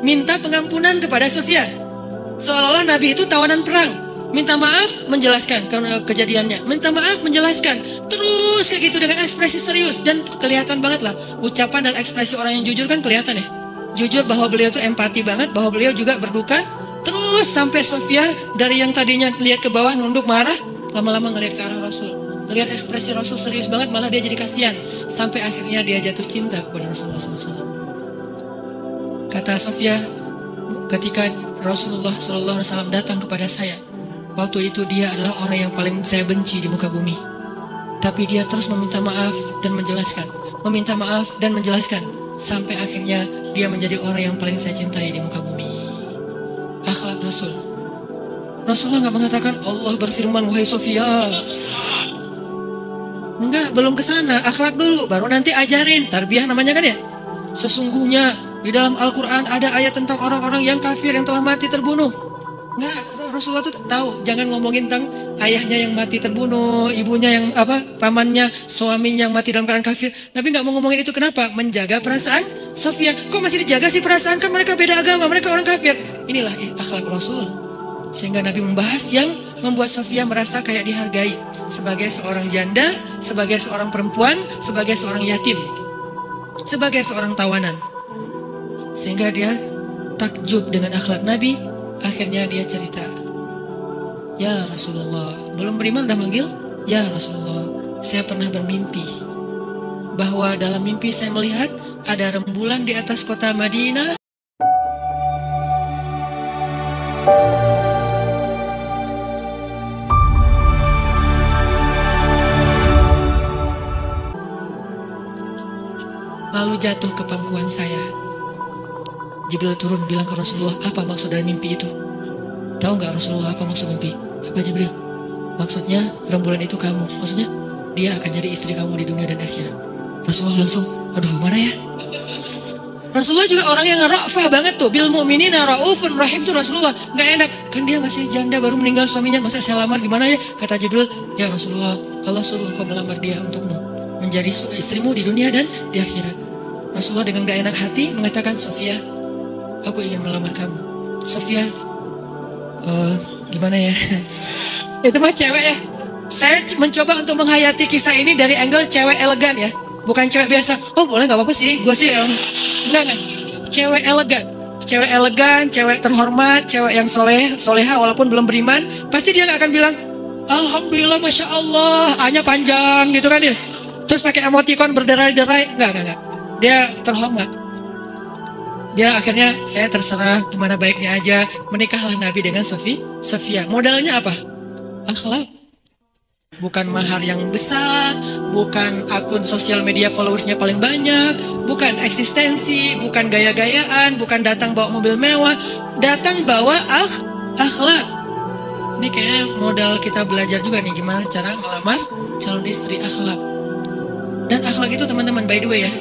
minta pengampunan kepada Sofia. Seolah-olah Nabi itu tawanan perang. Minta maaf, menjelaskan karena kejadiannya. Minta maaf, menjelaskan. Terus kayak gitu dengan ekspresi serius. Dan kelihatan banget lah. Ucapan dan ekspresi orang yang jujur kan kelihatan ya. Jujur bahwa beliau tuh empati banget. Bahwa beliau juga berduka. Terus sampai Sofia dari yang tadinya lihat ke bawah nunduk marah. Lama-lama ngelihat ke arah Rasul. Ngelihat ekspresi Rasul serius banget. Malah dia jadi kasihan. Sampai akhirnya dia jatuh cinta kepada Rasulullah SAW. Kata Sofia, ketika Rasulullah SAW datang kepada saya, waktu itu dia adalah orang yang paling saya benci di muka bumi. Tapi dia terus meminta maaf dan menjelaskan. Meminta maaf dan menjelaskan. Sampai akhirnya dia menjadi orang yang paling saya cintai di muka bumi. Akhlak Rasul. Rasulullah gak mengatakan Allah berfirman, wahai Sofia. Enggak, belum kesana. Akhlak dulu, baru nanti ajarin. Tarbiyah namanya kan ya. Sesungguhnya di dalam Al-Quran ada ayat tentang orang-orang yang kafir yang telah mati terbunuh. Enggak, Rasulullah tuh tahu, jangan ngomongin tentang ayahnya yang mati terbunuh, ibunya yang pamannya, suaminya yang mati dalam keadaan kafir. Nabi nggak mau ngomongin itu, kenapa? Menjaga perasaan Sofia. Kok masih dijaga sih perasaan? Kan mereka beda agama, mereka orang kafir. Inilah akhlak Rasul. Sehingga Nabi membahas yang membuat Sofia merasa kayak dihargai sebagai seorang janda, sebagai seorang perempuan, sebagai seorang yatim, sebagai seorang tawanan. Sehingga dia takjub dengan akhlak Nabi. Akhirnya dia cerita, ya Rasulullah, belum beriman udah manggil, ya Rasulullah, saya pernah bermimpi bahwa dalam mimpi saya melihat ada rembulan di atas kota Madinah. Lalu jatuh ke pangkuan saya. Jibril turun bilang ke Rasulullah, apa maksud dari mimpi itu? Tahu nggak Rasulullah apa maksud mimpi? Apa Jibril? Maksudnya rembulan itu kamu. Maksudnya dia akan jadi istri kamu di dunia dan akhirat. Rasulullah langsung, aduh mana ya? Rasulullah juga orang yang ra'fah banget tuh. Bil mu'minina ra'ufun rahim tuh Rasulullah. Nggak enak, kan dia masih janda baru meninggal suaminya. Masa saya lamar gimana ya? Kata Jibril, ya Rasulullah, Allah suruh engkau melamar dia untukmu menjadi istrimu di dunia dan di akhirat. Rasulullah dengan gak enak hati mengatakan, Sofia, aku ingin melamar kamu. Sofia, gimana ya? Itu mah cewek ya. Saya mencoba untuk menghayati kisah ini dari angle cewek elegan ya. Bukan cewek biasa, oh boleh gak apa-apa sih. Gue sih, enggak. Cewek elegan. Cewek elegan, cewek terhormat, cewek yang soleha walaupun belum beriman. Pasti dia gak akan bilang, Alhamdulillah, Masya Allah, A-nya panjang gitu kan ya. Terus pakai emoticon berderai-derai. Enggak. Dia terhormat. Dia akhirnya, saya terserah gimana baiknya aja. Menikahlah Nabi dengan Sofia. Modalnya apa? Akhlak. Bukan mahar yang besar, bukan akun sosial media followersnya paling banyak, bukan eksistensi, bukan gaya-gayaan, bukan datang bawa mobil mewah, datang bawa akhlak. Ini kayaknya modal kita belajar juga nih, gimana cara melamar calon istri, akhlak. Dan akhlak itu teman-teman, by the way ya,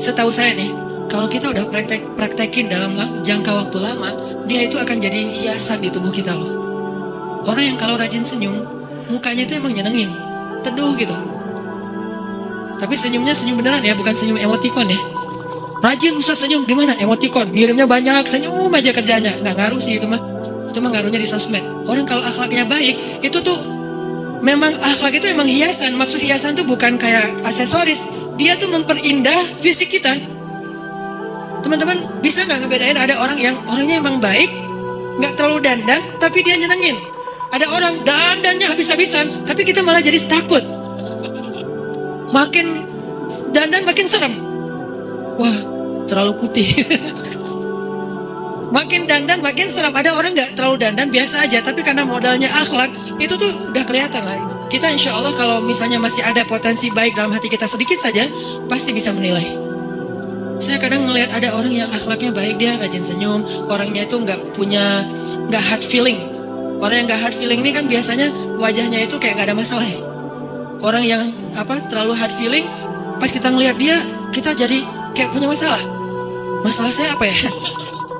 setahu saya nih, kalau kita udah praktekin dalam jangka waktu lama, dia itu akan jadi hiasan di tubuh kita loh. Orang yang kalau rajin senyum, mukanya itu emang nyenengin, teduh gitu. Tapi senyumnya senyum beneran ya, bukan senyum emoticon ya. Rajin Ustaz senyum, di mana? Emoticon, ngirimnya banyak, senyum aja kerjanya. Nggak ngaruh sih itu mah. Itu mah ngaruhnya di sosmed. Orang kalau akhlaknya baik, itu tuh memang akhlak itu emang hiasan. Maksud hiasan tuh bukan kayak aksesoris. Dia tuh memperindah fisik kita. Teman-teman bisa nggak ngebedain ada orang yang orangnya emang baik, nggak terlalu dandan, tapi dia nyenengin. Ada orang dandannya habis-habisan, tapi kita malah jadi takut. Makin dandan makin serem. Wah, terlalu putih. Makin dandan makin serem. Ada orang nggak terlalu dandan biasa aja, tapi karena modalnya akhlak, itu tuh udah kelihatan lah. Kita insya Allah kalau misalnya masih ada potensi baik dalam hati kita sedikit saja, pasti bisa menilai. Saya kadang ngelihat ada orang yang akhlaknya baik, dia rajin senyum, orangnya itu nggak hard feeling. Orang yang nggak hard feeling ini kan biasanya wajahnya itu kayak nggak ada masalah ya. Orang yang terlalu hard feeling, pas kita ngelihat dia, kita jadi kayak punya masalah. Masalah saya apa ya?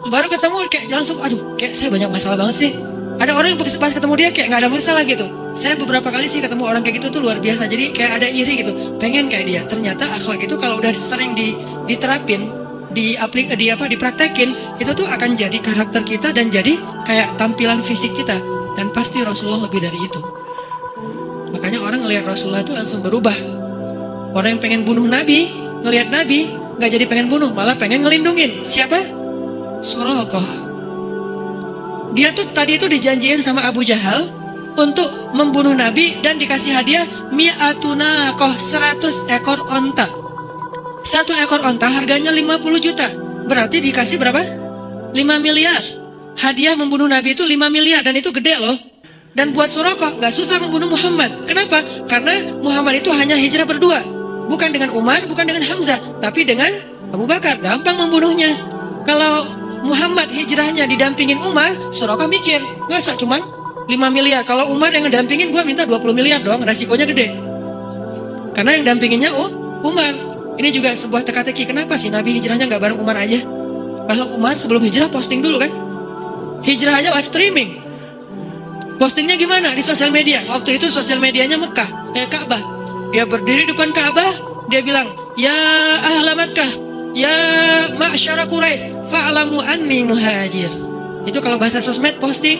Baru ketemu kayak langsung, aduh, kayak saya banyak masalah banget sih. Ada orang yang pas ketemu dia kayak nggak ada masalah gitu. Saya beberapa kali sih ketemu orang kayak gitu tuh luar biasa. Jadi kayak ada iri gitu, pengen kayak dia. Ternyata akhlak itu kalau udah sering diterapin, dipraktekin, itu tuh akan jadi karakter kita dan jadi kayak tampilan fisik kita. Dan pasti Rasulullah lebih dari itu. Makanya orang ngelihat Rasulullah itu langsung berubah. Orang yang pengen bunuh Nabi, ngelihat Nabi, nggak jadi pengen bunuh, malah pengen ngelindungin. Siapa? Suraqah. Dia tuh tadi itu dijanjiin sama Abu Jahal untuk membunuh Nabi dan dikasih hadiah mi'atuna koh 100 ekor onta. 1 ekor onta harganya 50 juta. Berarti dikasih berapa? 5 miliar. Hadiah membunuh Nabi itu 5 miliar dan itu gede loh. Dan buat Suraqah gak susah membunuh Muhammad. Kenapa? Karena Muhammad itu hanya hijrah berdua. Bukan dengan Umar, bukan dengan Hamzah, tapi dengan Abu Bakar. Gampang membunuhnya. Kalau Muhammad hijrahnya didampingin Umar, Suraqah mikir, masa cuman 5 miliar. Kalau Umar yang ngedampingin, gue minta 20 miliar doang, resikonya gede. Karena yang dampinginnya Umar. Ini juga sebuah teka-teki. Kenapa sih Nabi hijrahnya gak bareng Umar aja? Kalau Umar sebelum hijrah posting dulu kan? Hijrah aja live streaming. Postingnya gimana? Di sosial media. Waktu itu sosial medianya Ka'bah. Dia berdiri depan Ka'bah, dia bilang, ya ahla Makkah, ya ma'syara Quraisy, fa'lamu anni muhajir. Itu kalau bahasa sosmed posting,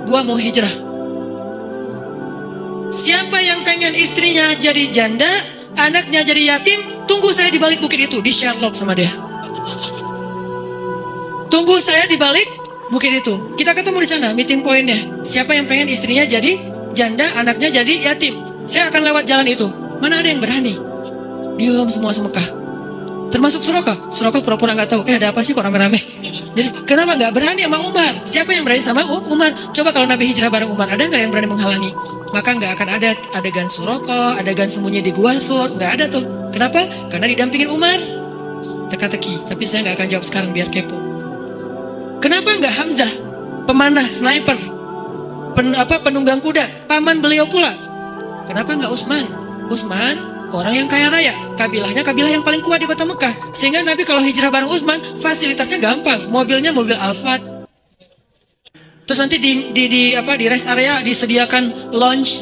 gua mau hijrah. Siapa yang pengen istrinya jadi janda, anaknya jadi yatim, tunggu saya di balik bukit itu, di Sherlock sama dia. Tunggu saya di balik bukit itu. Kita ketemu di sana, meeting pointnya. Siapa yang pengen istrinya jadi janda, anaknya jadi yatim, saya akan lewat jalan itu. Mana ada yang berani? Diam semua semekah. Termasuk Suraqah. Suraqah pura-pura nggak tahu. Ada apa sih kok rame-rame? Jadi kenapa nggak berani sama Umar? Siapa yang berani sama Umar? Coba kalau Nabi hijrah bareng Umar, ada nggak yang berani menghalangi? Maka nggak akan ada adegan Suraqah, adegan sembunyi di Gua Sur, nggak ada tuh. Kenapa? Karena didampingin Umar. Teka-teki. Tapi saya nggak akan jawab sekarang biar kepo. Kenapa nggak Hamzah, pemanah, sniper, penunggang kuda, paman beliau pula? Kenapa nggak Utsman? Utsman orang yang kaya raya, kabilahnya kabilah yang paling kuat di kota Mekah, sehingga Nabi kalau hijrah bareng Utsman fasilitasnya gampang, mobilnya mobil Alphard. Terus nanti di rest area disediakan lounge.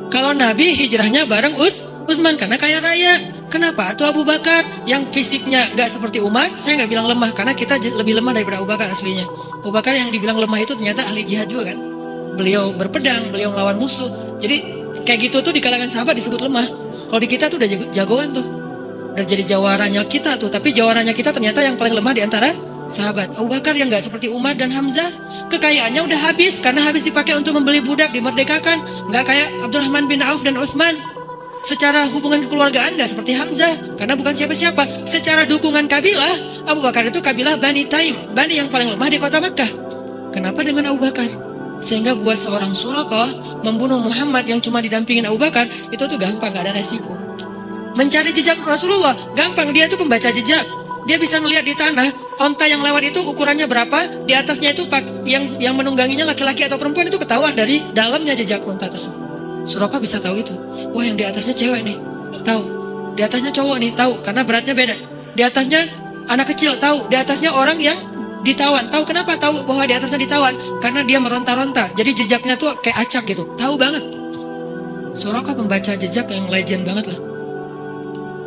Kalau Nabi hijrahnya bareng Utsman karena kaya raya. Kenapa? Atau Abu Bakar yang fisiknya nggak seperti Umar, saya nggak bilang lemah karena kita lebih lemah daripada Abu Bakar aslinya. Abu Bakar yang dibilang lemah itu ternyata ahli jihad juga kan. Beliau berpedang, beliau melawan musuh. Jadi kayak gitu tuh di kalangan sahabat disebut lemah. Kalau di kita tuh udah jagoan tuh. Udah jadi jawarannya kita tuh. Tapi jawarannya kita ternyata yang paling lemah di antara sahabat. Abu Bakar yang gak seperti Umar dan Hamzah. Kekayaannya udah habis. Karena habis dipakai untuk membeli budak, dimerdekakan. Gak kayak Abdurrahman bin Auf dan Utsman. Secara hubungan kekeluargaan gak seperti Hamzah. Karena bukan siapa-siapa. Secara dukungan kabilah, Abu Bakar itu kabilah Bani Taim. Bani yang paling lemah di kota Mekah. Kenapa dengan Abu Bakar? Sehingga buat seorang Suraqah membunuh Muhammad yang cuma didampingin Abu Bakar, itu tuh gampang, gak ada resiko. Mencari jejak Rasulullah, gampang, dia tuh pembaca jejak. Dia bisa ngelihat di tanah, onta yang lewat itu ukurannya berapa, di atasnya itu yang menungganginya laki-laki atau perempuan itu ketahuan dari dalamnya jejak onta tersebut. Suraqah bisa tahu itu. Wah, yang di atasnya cewek nih, tahu. Di atasnya cowok nih, tahu, karena beratnya beda. Di atasnya anak kecil, tahu. Di atasnya orang yang ditawan, tahu. Kenapa tahu bahwa di atasnya ditawan? Karena dia meronta-ronta, jadi jejaknya tuh kayak acak gitu, tahu banget. Suraqah membaca jejak yang legend banget lah.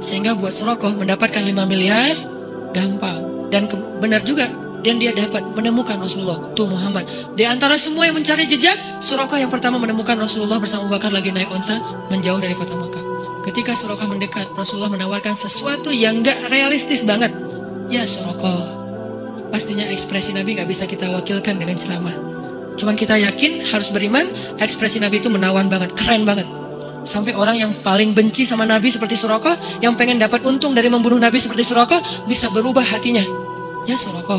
Sehingga buat Suraqah mendapatkan 5 miliar gampang. Dan benar juga, dan dia dapat menemukan Rasulullah tuh Muhammad. Di antara semua yang mencari jejak, Suraqah yang pertama menemukan Rasulullah bersama Abu Bakar lagi naik onta menjauh dari kota Mekah. Ketika Suraqah mendekat, Rasulullah menawarkan sesuatu yang gak realistis banget. Ya Suraqah, pastinya ekspresi Nabi gak bisa kita wakilkan dengan ceramah. Cuman kita yakin, harus beriman, ekspresi Nabi itu menawan banget, keren banget. Sampai orang yang paling benci sama Nabi seperti Suraqah, yang pengen dapat untung dari membunuh Nabi seperti Suraqah, bisa berubah hatinya. Ya Suraqah,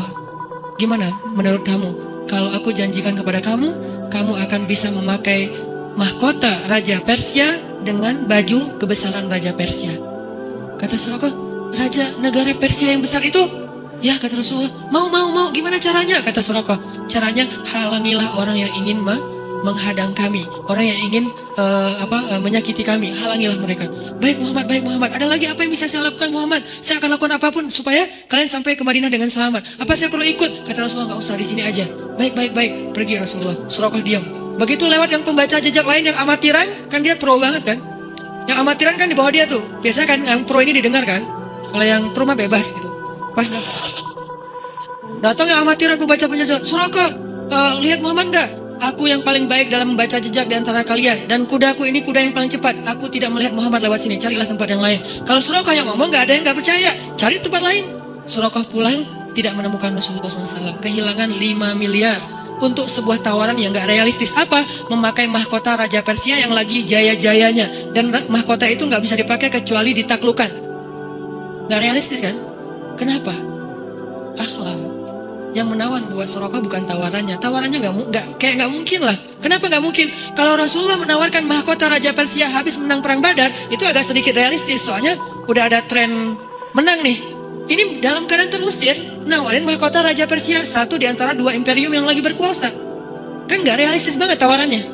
gimana menurut kamu? Kalau aku janjikan kepada kamu, kamu akan bisa memakai mahkota Raja Persia dengan baju kebesaran Raja Persia. Kata Suraqah, Raja negara Persia yang besar itu? Ya, kata Rasulullah, mau, gimana caranya? Kata Suraqah, caranya halangilah orang yang ingin menghadang kami, orang yang ingin menyakiti kami, halangilah mereka. Baik Muhammad, ada lagi apa yang bisa saya lakukan Muhammad? Saya akan lakukan apapun supaya kalian sampai ke Madinah dengan selamat. Apa saya perlu ikut? Kata Rasulullah, nggak usah, di sini aja. Baik, pergi Rasulullah. Suraqah diam. Begitu lewat yang pembaca jejak lain yang amatiran, kan dia pro banget kan? Yang amatiran kan di bawah dia tuh. Biasanya kan yang pro ini didengar kan? Kalau yang pro mah bebas gitu. Pas datang yang amatiran pembaca jejak, Suraqah, lihat Muhammad enggak? Aku yang paling baik dalam membaca jejak di antara kalian, dan kudaku ini kuda yang paling cepat. Aku tidak melihat Muhammad lewat sini, carilah tempat yang lain. Kalau Suraqah yang ngomong, nggak ada yang nggak percaya, cari tempat lain. Suraqah pulang, tidak menemukan Rasulullah SAW. Kehilangan 5 miliar untuk sebuah tawaran yang nggak realistis. Apa? Memakai mahkota Raja Persia yang lagi jaya-jayanya, dan mahkota itu nggak bisa dipakai kecuali ditaklukkan. Nggak realistis kan? Kenapa? Akhlak. Yang menawan buat Suraqah bukan tawarannya. Tawarannya nggak mungkin lah. Kenapa nggak mungkin? Kalau Rasulullah menawarkan mahkota Raja Persia habis menang perang Badar, itu agak sedikit realistis. Soalnya udah ada tren menang nih. Ini dalam keadaan terusir, nawarin mahkota Raja Persia, satu di antara 2 imperium yang lagi berkuasa. Kan nggak realistis banget tawarannya.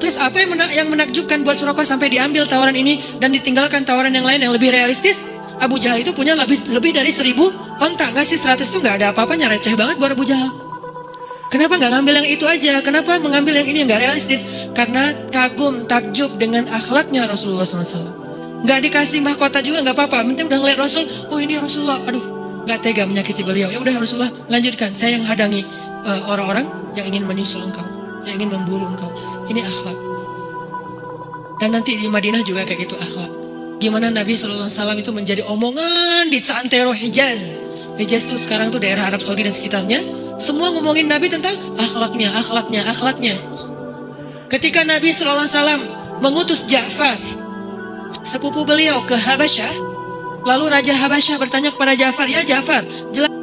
Terus apa yang menakjubkan buat Suraqah sampai diambil tawaran ini dan ditinggalkan tawaran yang lain yang lebih realistis? Abu Jahal itu punya lebih dari 1000 onta, ngasih 100 itu nggak ada apa-apanya, receh banget buat Abu Jahal. Kenapa nggak ngambil yang itu aja? Kenapa mengambil yang ini yang nggak realistis? Karena kagum, takjub dengan akhlaknya Rasulullah SAW. Nggak dikasih mahkota juga nggak apa-apa. Penting udah ngeliat Rasul, oh ini Rasulullah, aduh nggak tega menyakiti beliau. Ya udah Rasulullah, lanjutkan. Saya yang hadangi orang-orang yang ingin menyusul engkau, yang ingin memburu engkau. Ini akhlak. Dan nanti di Madinah juga kayak gitu akhlak. Gimana Nabi SAW itu menjadi omongan di seantero Hijaz. Hijaz itu sekarang tuh daerah Arab Saudi dan sekitarnya. Semua ngomongin Nabi tentang akhlaknya. Ketika Nabi SAW mengutus Ja'far sepupu beliau ke Habasyah. Lalu Raja Habasyah bertanya kepada Ja'far, "Ya Ja'far, jelaskan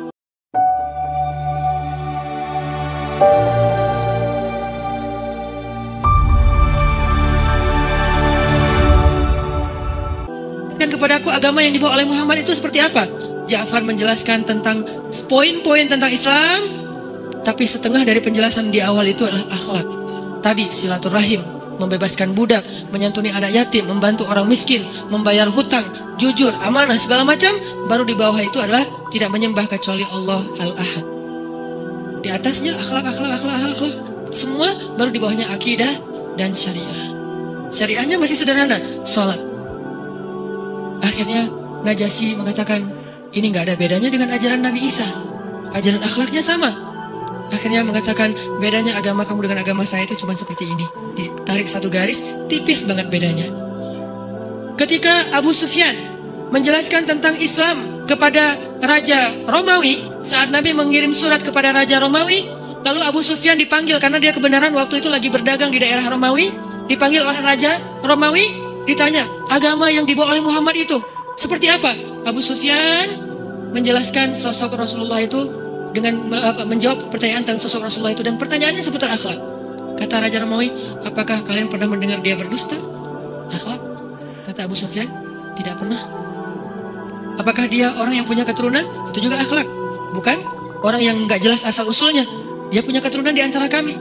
kepadaku agama yang dibawa oleh Muhammad itu seperti apa?" Ja'far menjelaskan tentang poin-poin tentang Islam, tapi setengah dari penjelasan di awal itu adalah akhlak. Tadi silaturahim, membebaskan budak, menyantuni anak yatim, membantu orang miskin, membayar hutang, jujur, amanah, segala macam. Baru di bawah itu adalah tidak menyembah kecuali Allah Al-Ahad. Di atasnya akhlak. Semua baru di bawahnya akidah dan syariah. Syariahnya masih sederhana, sholat. Akhirnya Najasyi mengatakan, ini gak ada bedanya dengan ajaran Nabi Isa. Ajaran akhlaknya sama. Akhirnya mengatakan, bedanya agama kamu dengan agama saya itu cuma seperti ini. Ditarik satu garis, tipis banget bedanya. Ketika Abu Sufyan menjelaskan tentang Islam kepada Raja Romawi, saat Nabi mengirim surat kepada Raja Romawi, lalu Abu Sufyan dipanggil karena dia kebenaran waktu itu lagi berdagang di daerah Romawi. Dipanggil oleh Raja Romawi, ditanya, agama yang dibawa oleh Muhammad itu seperti apa? Abu Sufyan menjelaskan sosok Rasulullah itu dengan menjawab pertanyaan tentang sosok Rasulullah itu, dan pertanyaannya seputar akhlak. Kata Raja Romawi, apakah kalian pernah mendengar dia berdusta? Akhlak. Kata Abu Sufyan, tidak pernah. Apakah dia orang yang punya keturunan? Itu juga akhlak. Bukan orang yang nggak jelas asal usulnya. Dia punya keturunan di antara kami.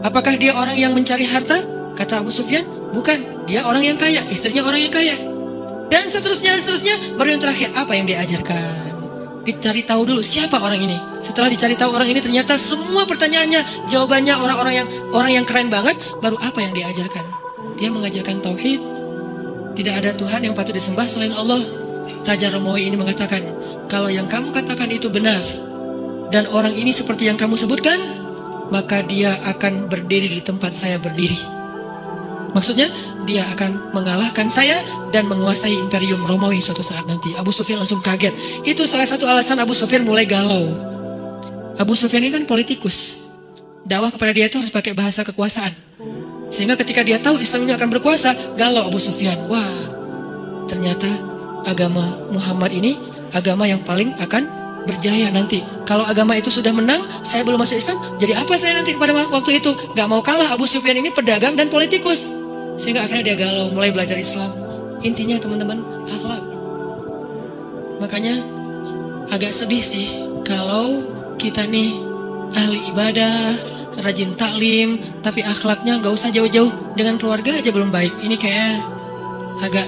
Apakah dia orang yang mencari harta? Kata Abu Sufyan, bukan. Dia orang yang kaya, istrinya orang yang kaya. Dan seterusnya. Baru yang terakhir, apa yang diajarkan? Dicari tahu dulu siapa orang ini. Setelah dicari tahu orang ini, ternyata semua pertanyaannya, jawabannya orang yang keren banget. Baru apa yang diajarkan? Dia mengajarkan tauhid. Tidak ada Tuhan yang patut disembah selain Allah. Raja Romawi ini mengatakan, kalau yang kamu katakan itu benar, dan orang ini seperti yang kamu sebutkan, maka dia akan berdiri di tempat saya berdiri. Maksudnya, dia akan mengalahkan saya dan menguasai Imperium Romawi suatu saat nanti. Abu Sufyan langsung kaget. Itu salah satu alasan Abu Sufyan mulai galau. Abu Sufyan ini kan politikus. Dakwah kepada dia itu harus pakai bahasa kekuasaan. Sehingga ketika dia tahu Islam ini akan berkuasa, galau Abu Sufyan. Wah, ternyata agama Muhammad ini agama yang paling akan berjaya nanti. Kalau agama itu sudah menang, saya belum masuk Islam, jadi apa saya nanti pada waktu itu? Gak mau kalah. Abu Sufyan ini pedagang dan politikus. Sehingga akhirnya dia galau, mulai belajar Islam. Intinya teman-teman, akhlak. Makanya agak sedih sih kalau kita nih ahli ibadah, rajin taklim, tapi akhlaknya gak usah jauh-jauh, dengan keluarga aja belum baik. Ini kayak agak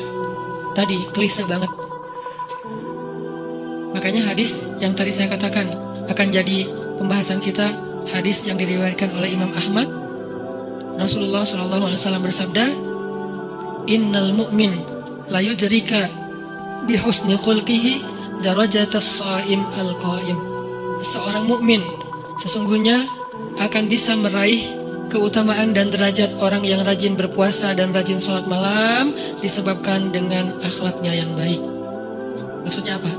tadi klise banget. Makanya hadis yang tadi saya katakan akan jadi pembahasan kita, hadis yang diriwayatkan oleh Imam Ahmad. Rasulullah SAW bersabda, innal mu'min la yudrika bihusni khulqihi darajatas shaim al-qaim. Seorang mukmin sesungguhnya akan bisa meraih keutamaan dan derajat orang yang rajin berpuasa dan rajin sholat malam disebabkan dengan akhlaknya yang baik. Maksudnya apa?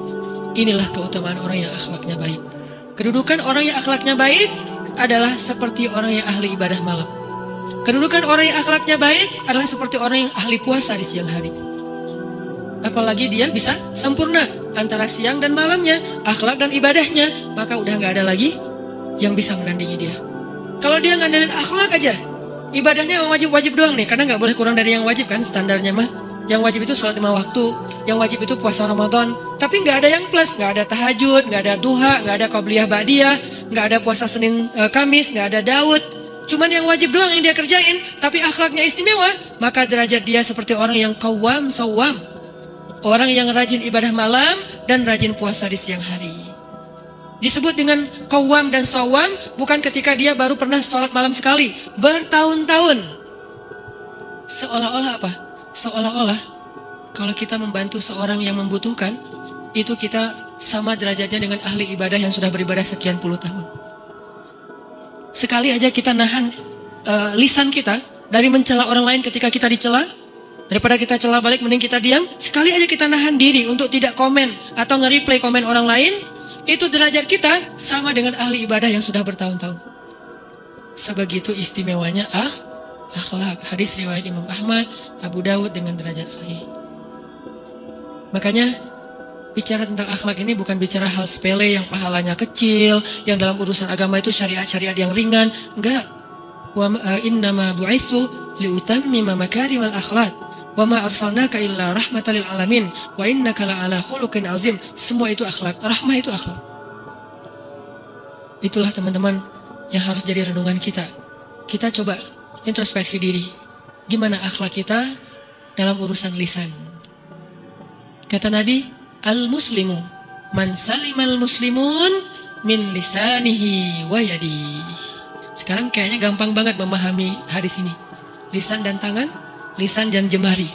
Inilah keutamaan orang yang akhlaknya baik. Kedudukan orang yang akhlaknya baik adalah seperti orang yang ahli ibadah malam. Kedudukan orang yang akhlaknya baik adalah seperti orang yang ahli puasa di siang hari. Apalagi dia bisa sempurna antara siang dan malamnya, akhlak dan ibadahnya, maka udah gak ada lagi yang bisa menandingi dia. Kalau dia ngandelin akhlak aja, ibadahnya wajib-wajib doang nih, karena gak boleh kurang dari yang wajib kan standarnya mah. Yang wajib itu sholat 5 waktu, yang wajib itu puasa Ramadan. Tapi gak ada yang plus, gak ada tahajud, gak ada duha, gak ada qabliyah ba'diyah, gak ada puasa Senin Kamis, gak ada Daud. Cuman yang wajib doang yang dia kerjain, tapi akhlaknya istimewa, maka derajat dia seperti orang yang qawwam sawwam. Orang yang rajin ibadah malam dan rajin puasa di siang hari. Disebut dengan qawwam dan sawwam bukan ketika dia baru pernah sholat malam sekali, bertahun-tahun. Seolah-olah apa? Seolah-olah kalau kita membantu seorang yang membutuhkan, itu kita sama derajatnya dengan ahli ibadah yang sudah beribadah sekian puluh tahun. Sekali aja kita nahan lisan kita dari mencela orang lain ketika kita dicela, daripada kita cela balik mending kita diam. Sekali aja kita nahan diri untuk tidak komen atau nge-replay komen orang lain, itu derajat kita sama dengan ahli ibadah yang sudah bertahun-tahun. Sebegitu istimewanya akhlak. Hadis riwayat Imam Ahmad, Abu Dawud dengan derajat sahih. Makanya bicara tentang akhlak ini bukan bicara hal sepele yang pahalanya kecil, yang dalam urusan agama itu syariat-syariat yang ringan. Enggak. Wa innama bu'itsu liutammima makarimal akhlak. Wa ma arsalnaka illa rahmatan lil alamin wa innaka la'ala khuluqin azim. Semua itu akhlak. Rahmah itu akhlak. Itulah teman-teman yang harus jadi renungan kita. Kita coba introspeksi diri. Gimana akhlak kita dalam urusan lisan? Kata Nabi, al-muslimu man salimal muslimun min lisanihi wa yadi. Sekarang kayaknya gampang banget memahami hadis ini. Lisan dan tangan, lisan dan jemari.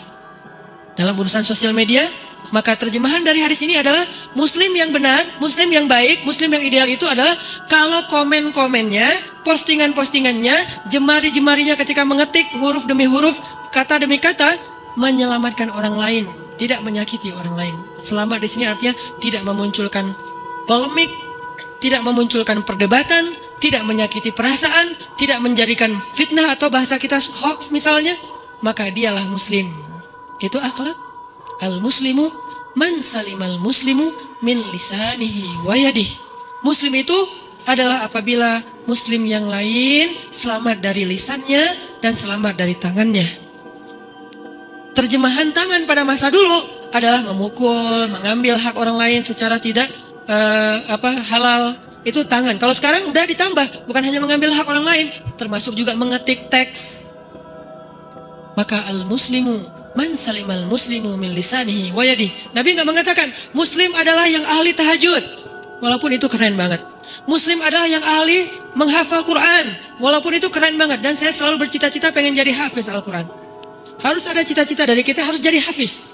Dalam urusan sosial media, maka terjemahan dari hadis ini adalah muslim yang benar, muslim yang baik, muslim yang ideal itu adalah kalau komen-komennya, postingan-postingannya, jemari-jemarinya ketika mengetik huruf demi huruf, kata demi kata, menyelamatkan orang lain, tidak menyakiti orang lain. Selamat di sini artinya tidak memunculkan polemik, tidak memunculkan perdebatan, tidak menyakiti perasaan, tidak menjadikan fitnah atau bahasa kita hoax misalnya, maka dialah muslim. Itu akhlak. Al-muslimu man salimal muslimu min lisanihi wa yadihi. Muslim itu adalah apabila muslim yang lain selamat dari lisannya dan selamat dari tangannya. Terjemahan tangan pada masa dulu adalah memukul, mengambil hak orang lain secara tidak halal. Itu tangan. Kalau sekarang udah ditambah, bukan hanya mengambil hak orang lain, termasuk juga mengetik teks. Maka al-muslimu man salimal muslimu min lisanihi wa yadihi. Nabi nggak mengatakan muslim adalah yang ahli tahajud, walaupun itu keren banget. Muslim adalah yang ahli menghafal Quran, walaupun itu keren banget. Dan saya selalu bercita-cita pengen jadi hafiz Al-Quran. Harus ada cita-cita dari kita, harus jadi hafiz.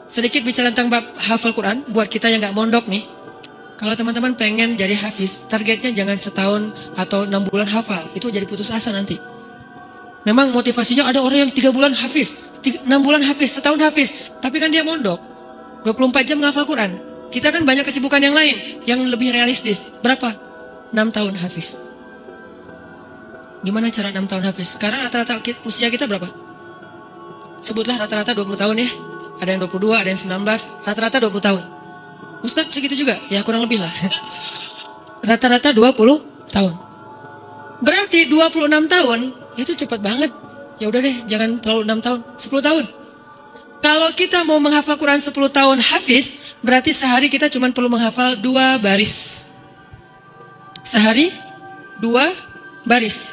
Sedikit bicara tentang bab hafal Quran, buat kita yang nggak mondok nih. Kalau teman-teman pengen jadi hafiz, targetnya jangan setahun atau 6 bulan hafal, itu jadi putus asa nanti. Memang motivasinya ada orang yang 3 bulan hafiz, 6 bulan hafiz, setahun hafiz. Tapi kan dia mondok, 24 jam menghafal Quran. Kita kan banyak kesibukan yang lain, yang lebih realistis. Berapa? 6 tahun hafiz. Gimana cara 6 tahun hafiz? Sekarang rata-rata usia kita berapa? Sebutlah rata-rata 20 tahun ya. Ada yang 22, ada yang 19, rata-rata 20 tahun. Ustadz segitu juga? Ya kurang lebih lah. Rata-rata 20 tahun. Berarti 26 tahun, itu cepat banget. Ya udah deh, jangan terlalu 6 tahun, 10 tahun. Kalau kita mau menghafal Quran 10 tahun hafiz, berarti sehari kita cuma perlu menghafal 2 baris. Sehari 2 baris.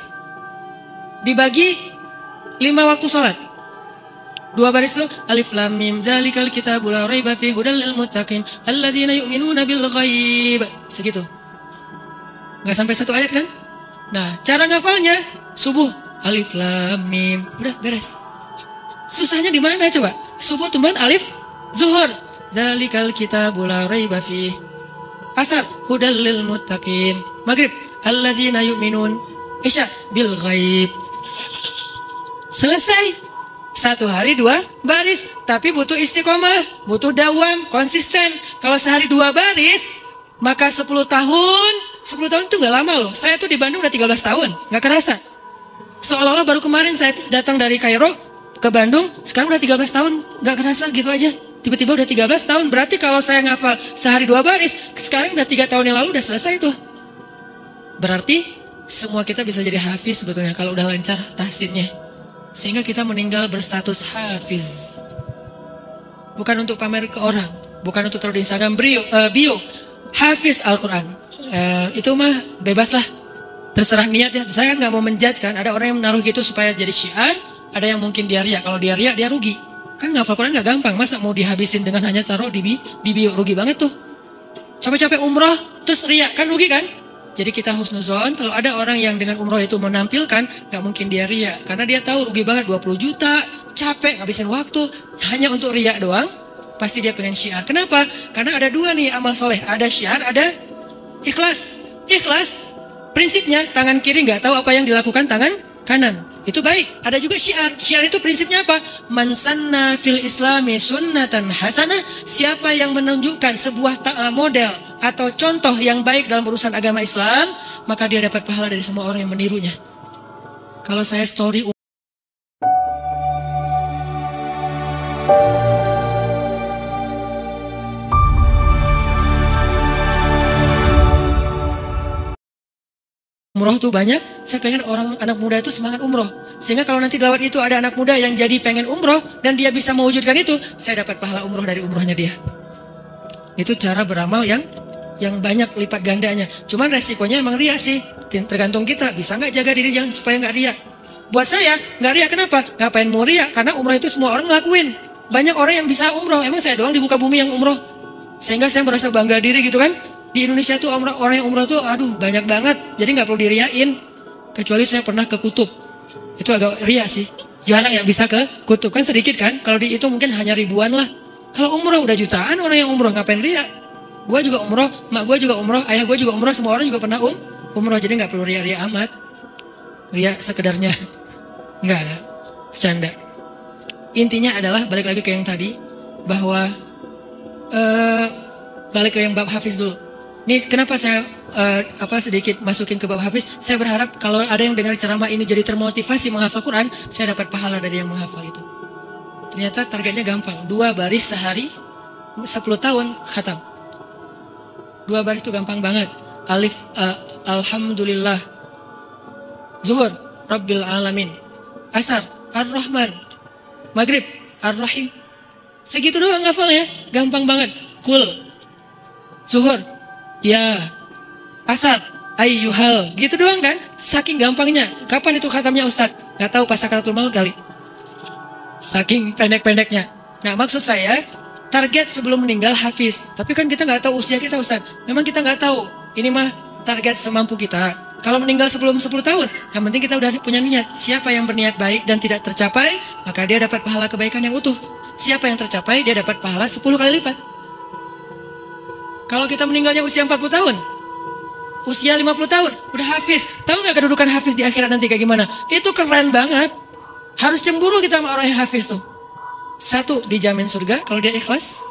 Dibagi 5 waktu sholat. 2 baris itu alif lam mim dzalikal kitabul la raiba fihi hudal lil muttaqin alladzina yu'minuna bil ghaib. Segitu. Enggak sampai 1 ayat kan? Nah, cara ngafalnya subuh alif lam mim, udah beres. Susahnya di mana coba? Subuh tuman alif, zuhur dzalikal kitabul la raiba fihi. Asar hudal lil muttaqin. Maghrib alladzina yu'minun. Isya bil ghaib. Selesai. 1 hari 2 baris, tapi butuh istiqomah, butuh dawam, konsisten. Kalau sehari 2 baris, maka 10 tahun itu gak lama loh. Saya tuh di Bandung udah 13 tahun, gak kerasa. Seolah-olah baru kemarin saya datang dari Kairo ke Bandung, sekarang udah 13 tahun, gak kerasa gitu aja. Tiba-tiba udah 13 tahun, berarti kalau saya ngafal sehari 2 baris, sekarang udah 3 tahun yang lalu udah selesai tuh. Berarti semua kita bisa jadi hafiz sebetulnya kalau udah lancar tahsinnya. Sehingga kita meninggal berstatus hafiz. Bukan untuk pamer ke orang, bukan untuk taruh di Instagram bio hafiz Al-Quran. Itu mah bebas lah, terserah niat ya. Saya nggak mau menjudge kan. Ada orang yang menaruh gitu supaya jadi syiar, ada yang mungkin dia riak. Kalau dia riak dia rugi. Kan ngafal Quran nggak gampang, masa mau dihabisin dengan hanya taruh di bio, rugi banget tuh. Capek-capek umroh terus riak, kan rugi kan? Jadi kita husnuzon, kalau ada orang yang dengan umroh itu menampilkan, gak mungkin dia riak. Karena dia tahu rugi banget 20 juta, capek, ngabisin waktu, hanya untuk riak doang, pasti dia pengen syiar. Kenapa? Karena ada 2 nih amal soleh, ada syiar, ada ikhlas. Ikhlas, prinsipnya tangan kiri gak tahu apa yang dilakukan tangan kanan. Itu baik. Ada juga syiar. Syiar itu prinsipnya apa? Man sanna fil islami sunnatan hasanah. Siapa yang menunjukkan sebuah model atau contoh yang baik dalam urusan agama Islam, maka dia dapat pahala dari semua orang yang menirunya. Kalau saya story umroh tuh banyak. Saya pengen orang anak muda itu semangat umroh. Sehingga kalau nanti lewat itu ada anak muda yang jadi pengen umroh dan dia bisa mewujudkan itu, saya dapat pahala umroh dari umrohnya dia. Itu cara beramal yang banyak lipat gandanya. Cuman resikonya emang ria sih. Tergantung kita bisa nggak jaga diri jangan supaya nggak ria. Buat saya nggak ria kenapa? Ngapain mau ria? Karena umroh itu semua orang ngelakuin. Banyak orang yang bisa umroh. Emang saya doang di muka bumi yang umroh. Sehingga saya merasa bangga diri gitu kan. Di Indonesia tuh orang yang umroh tuh aduh banyak banget. Jadi nggak perlu diriain. Kecuali saya pernah ke kutub. Itu agak ria sih. Jarang yang bisa ke kutub kan sedikit kan. Kalau di itu mungkin hanya ribuan lah. Kalau umroh udah jutaan orang yang umroh ngapain ria? Gue juga umroh, mak gue juga umroh, ayah gue juga umroh, semua orang juga pernah umroh. Jadi nggak perlu ria-ria amat. Ria sekedarnya. Enggak, bercanda. Intinya adalah balik lagi ke yang tadi. Bahwa balik ke yang bab hafiz dulu. Ini kenapa saya sedikit masukin ke bab hafiz. Saya berharap kalau ada yang dengar ceramah ini jadi termotivasi menghafal Quran, saya dapat pahala dari yang menghafal itu. Ternyata targetnya gampang. 2 baris sehari 10 tahun khatam. 2 baris itu gampang banget. Alif Alhamdulillah. Zuhur Rabbil Alamin. Asar Ar-Rahman. Maghrib Ar-Rahim. Segitu doang hafalnya. Gampang banget. Kul Zuhur Ya. Asar Ayyuhal. Gitu doang kan. Saking gampangnya. Kapan itu khatamnya Ustadz? Gak tahu pas sakaratul maut kali. Saking pendek-pendeknya. Nah maksud saya target sebelum meninggal hafiz. Tapi kan kita nggak tahu usia kita Ustaz. Memang kita nggak tahu. Ini mah target semampu kita. Kalau meninggal sebelum 10 tahun, yang penting kita udah punya niat. Siapa yang berniat baik dan tidak tercapai, maka dia dapat pahala kebaikan yang utuh. Siapa yang tercapai, dia dapat pahala 10 kali lipat. Kalau kita meninggalnya usia 40 tahun, usia 50 tahun, udah hafiz. Tahu nggak kedudukan hafiz di akhirat nanti kayak gimana? Itu keren banget. Harus cemburu kita sama orang yang hafiz tuh. 1, dijamin surga. Kalau dia ikhlas,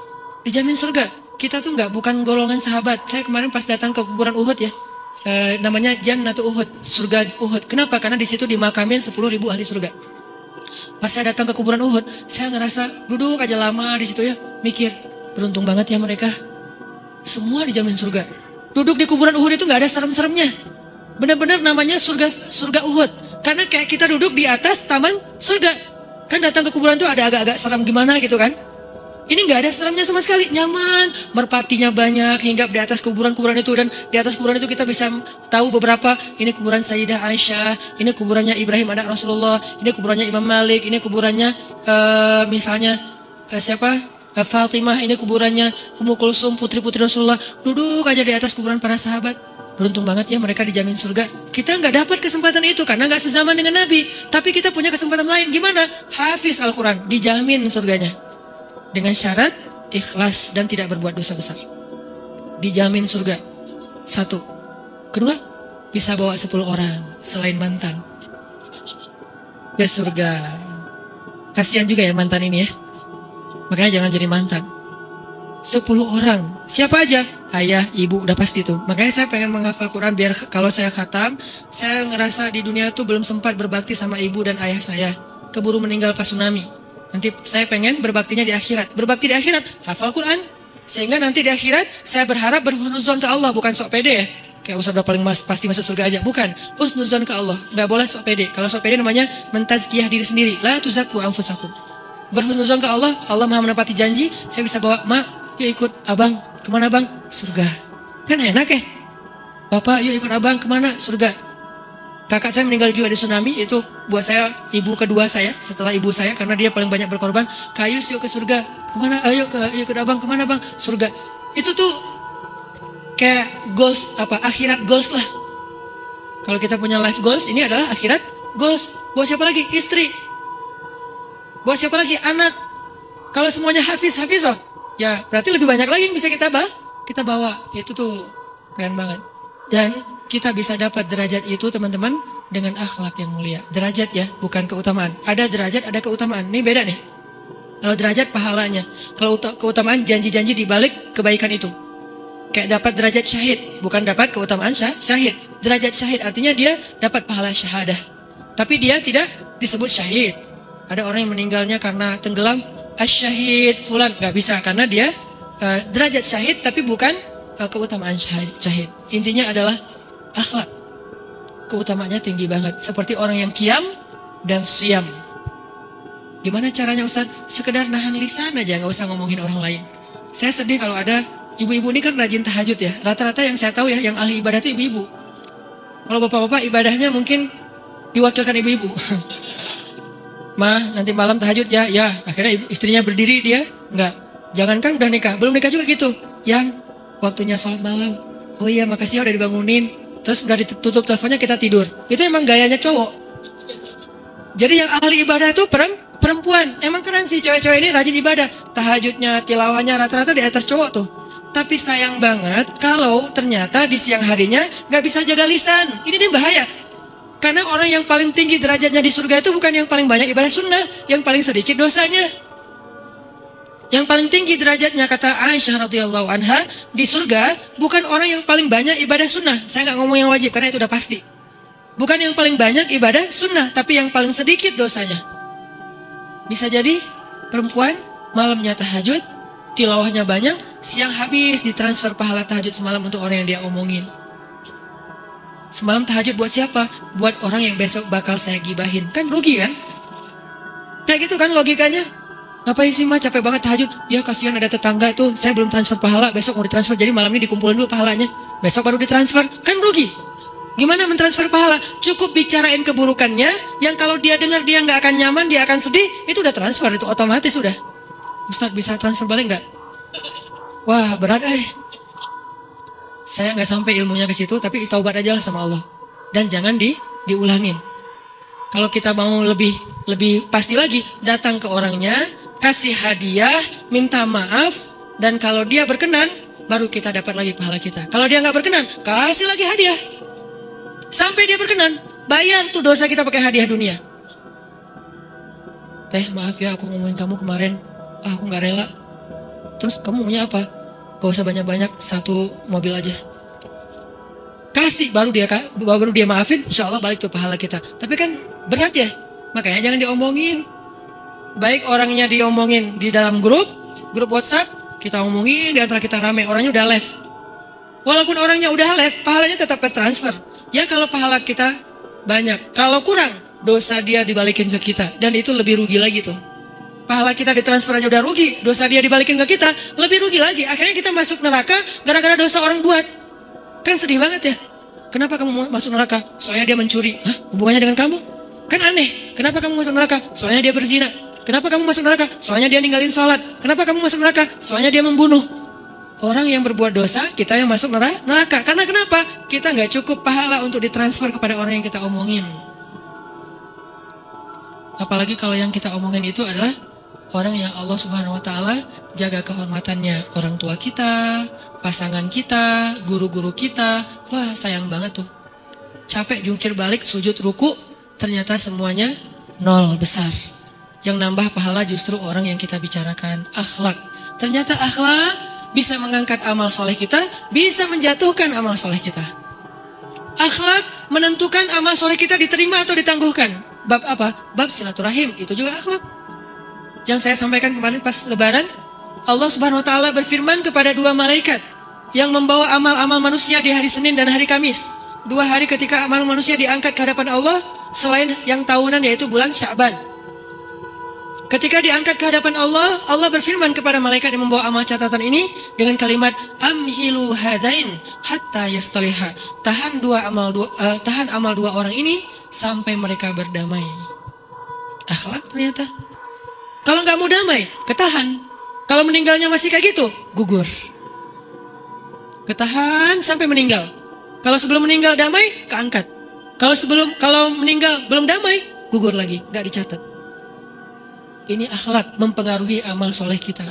dijamin surga. Kita tuh bukan golongan sahabat. Saya kemarin pas datang ke kuburan Uhud ya, namanya Jannatul Uhud, surga Uhud. Kenapa? Karena di situ dimakamin 10.000 ahli surga. Pas saya datang ke kuburan Uhud, saya ngerasa duduk aja lama di situ ya, mikir beruntung banget ya mereka. Semua dijamin surga. Duduk di kuburan Uhud itu nggak ada serem-seremnya. Benar-benar namanya surga Uhud. Karena kayak kita duduk di atas taman surga. Kan datang ke kuburan itu ada agak-agak seram gimana gitu kan. Ini nggak ada seramnya sama sekali. Nyaman, merpatinya banyak, hinggap di atas kuburan-kuburan itu. Dan di atas kuburan itu kita bisa tahu beberapa. Ini kuburan Sayyidah Aisyah, ini kuburannya Ibrahim anak Rasulullah, ini kuburannya Imam Malik, ini kuburannya misalnya Fatimah, ini kuburannya Ummu Kulsum, putri-putri Rasulullah. Duduk aja di atas kuburan para sahabat. Beruntung banget ya mereka dijamin surga. Kita nggak dapat kesempatan itu karena nggak sezaman dengan Nabi. Tapi kita punya kesempatan lain. Gimana? Hafiz Al-Quran. Dijamin surganya. Dengan syarat ikhlas dan tidak berbuat dosa besar. Dijamin surga. 1. Kedua, bisa bawa 10 orang selain mantan ke surga. Kasihan juga ya mantan ini ya. Makanya jangan jadi mantan. 10 orang. Siapa aja? Ayah, ibu, udah pasti tuh. Makanya saya pengen menghafal Quran biar kalau saya khatam, saya ngerasa di dunia itu belum sempat berbakti sama ibu dan ayah saya. Keburu meninggal pas tsunami. Nanti saya pengen berbaktinya di akhirat. Berbakti di akhirat, hafal Quran. Sehingga nanti di akhirat, saya berharap berhusnuzon ke Allah. Bukan sok pede ya. Kayak Ustaz udah paling pasti masuk surga aja. Bukan, husnuzon ke Allah. Nggak boleh sok pede. Kalau sok pede namanya mentazkiyah diri sendiri. La tuzakku anfusakum. Berhusnuzon ke Allah, Allah maha menepati janji. Saya bisa bawa, mak, yuk ikut abang. Kemana bang? Surga. Kan enak ya. Bapak yuk ikut abang kemana? Surga. Kakak saya meninggal juga di tsunami. Itu buat saya ibu kedua saya setelah ibu saya. Karena dia paling banyak berkorban. Kayus yuk ke surga. Kemana? Ayo ikut abang kemana bang? Surga. Itu tuh kayak goals akhirat goals lah. Kalau kita punya life goals, ini adalah akhirat goals. Buat siapa lagi? Istri. Buat siapa lagi? Anak. Kalau semuanya hafizoh, ya berarti lebih banyak lagi yang bisa kita bawa. Itu tuh keren banget. Dan kita bisa dapat derajat itu teman-teman dengan akhlak yang mulia. Derajat ya, bukan keutamaan. Ada derajat, ada keutamaan. Ini beda nih. Kalau derajat pahalanya. Kalau keutamaan janji-janji di balik kebaikan itu. Kayak dapat derajat syahid, bukan dapat keutamaan syahid. Derajat syahid artinya dia dapat pahala syahadah. Tapi dia tidak disebut syahid. Ada orang yang meninggalnya karena tenggelam, asyahid fulan, nggak bisa karena dia derajat syahid tapi bukan keutamaan syahid. Intinya adalah akhlak. keutamaannya tinggi banget. Seperti orang yang qiyam dan syam. Gimana caranya Ustaz? Sekedar nahan lisan aja, nggak usah ngomongin orang lain. Saya sedih kalau ada ibu-ibu ini kan rajin tahajud ya. Rata-rata yang saya tahu ya, yang ahli ibadah itu ibu-ibu. Kalau bapak-bapak ibadahnya mungkin diwakilkan ibu-ibu. Mah, nanti malam tahajud ya. Ya, akhirnya istrinya berdiri, dia enggak. Jangankan udah nikah, belum nikah juga gitu. Yang waktunya sholat malam. Oh iya, makasih ya udah dibangunin. Terus udah ditutup teleponnya, kita tidur. Itu emang gayanya cowok. Jadi yang ahli ibadah itu perempuan. Emang keren sih cewek-cewek ini rajin ibadah. Tahajudnya, tilawahnya rata-rata di atas cowok tuh. Tapi sayang banget kalau ternyata di siang harinya gak bisa jaga lisan. Ini dia bahaya. Karena orang yang paling tinggi derajatnya di surga itu bukan yang paling banyak ibadah sunnah. Yang paling sedikit dosanya. Yang paling tinggi derajatnya, kata Aisyah radhiyallahu anha, di surga bukan orang yang paling banyak ibadah sunnah. Saya gak ngomong yang wajib karena itu udah pasti. Bukan yang paling banyak ibadah sunnah, tapi yang paling sedikit dosanya. Bisa jadi perempuan malamnya tahajud, tilawahnya banyak, siang habis ditransfer pahala tahajud semalam untuk orang yang dia omongin. Semalam tahajud buat siapa? Buat orang yang besok bakal saya gibahin. Kan rugi kan? Kayak gitu kan logikanya. Ngapain sih mah capek banget tahajud? Ya kasihan ada tetangga tuh, saya belum transfer pahala, besok mau ditransfer, jadi malam ini dikumpulin dulu pahalanya. Besok baru ditransfer, kan rugi. Gimana mentransfer pahala? Cukup bicarain keburukannya, yang kalau dia dengar dia nggak akan nyaman, dia akan sedih, itu udah transfer, itu otomatis udah. Ustaz bisa transfer balik nggak? Wah berat Saya nggak sampai ilmunya ke situ, tapi taubat aja lah sama Allah. Dan jangan diulangin. Kalau kita mau lebih pasti lagi, datang ke orangnya, kasih hadiah, minta maaf, dan kalau dia berkenan, baru kita dapat lagi pahala kita. Kalau dia nggak berkenan, kasih lagi hadiah. Sampai dia berkenan, bayar tuh dosa kita pakai hadiah dunia. Teh, maaf ya aku ngomongin kamu kemarin, aku nggak rela. Terus kamu maunya apa? Gak usah banyak-banyak, satu mobil aja. Kasih, baru dia maafin, insya Allah balik tuh pahala kita. Tapi kan berat ya, makanya jangan diomongin. Baik orangnya diomongin di dalam grup WhatsApp, kita omongin di antara kita rame, orangnya udah live. Walaupun orangnya udah live, pahalanya tetap ke transfer. Ya kalau pahala kita banyak, kalau kurang, dosa dia dibalikin ke kita. Dan itu lebih rugi lagi tuh. Pahala kita ditransfer aja udah rugi, dosa dia dibalikin ke kita, lebih rugi lagi. Akhirnya kita masuk neraka gara-gara dosa orang buat. Kan sedih banget ya. Kenapa kamu masuk neraka? Soalnya dia mencuri. Hah? Hubungannya dengan kamu? Kan aneh. Kenapa kamu masuk neraka? Soalnya dia berzina. Kenapa kamu masuk neraka? Soalnya dia ninggalin sholat. Kenapa kamu masuk neraka? Soalnya dia membunuh. Orang yang berbuat dosa, kita yang masuk neraka. Karena kenapa? Kita nggak cukup pahala untuk ditransfer kepada orang yang kita omongin. Apalagi kalau yang kita omongin itu adalah orang yang Allah Subhanahu wa Ta'ala jaga kehormatannya. Orang tua kita, pasangan kita, guru-guru kita. Wah sayang banget tuh. Capek jungkir balik, sujud ruku, ternyata semuanya nol besar. Yang nambah pahala justru orang yang kita bicarakan. Akhlak. Ternyata akhlak bisa mengangkat amal soleh kita, bisa menjatuhkan amal soleh kita. Akhlak menentukan amal soleh kita diterima atau ditangguhkan. Bab apa? Bab silaturahim. Itu juga akhlak. Yang saya sampaikan kemarin pas lebaran, Allah Subhanahu wa Ta'ala berfirman kepada dua malaikat yang membawa amal-amal manusia di hari Senin dan hari Kamis. 2 hari ketika amal manusia diangkat ke hadapan Allah, selain yang tahunan yaitu bulan Sya'ban. Ketika diangkat ke hadapan Allah, Allah berfirman kepada malaikat yang membawa amal catatan ini dengan kalimat amhilu hadain hatta yastaliha. Tahan amal dua orang ini sampai mereka berdamai. Akhlak ternyata. Kalau nggak mau damai, ketahan. Kalau meninggalnya masih kayak gitu, gugur. Ketahan sampai meninggal. Kalau sebelum meninggal damai, keangkat. Kalau meninggal belum damai, gugur lagi, nggak dicatat. Ini akhlak mempengaruhi amal soleh kita.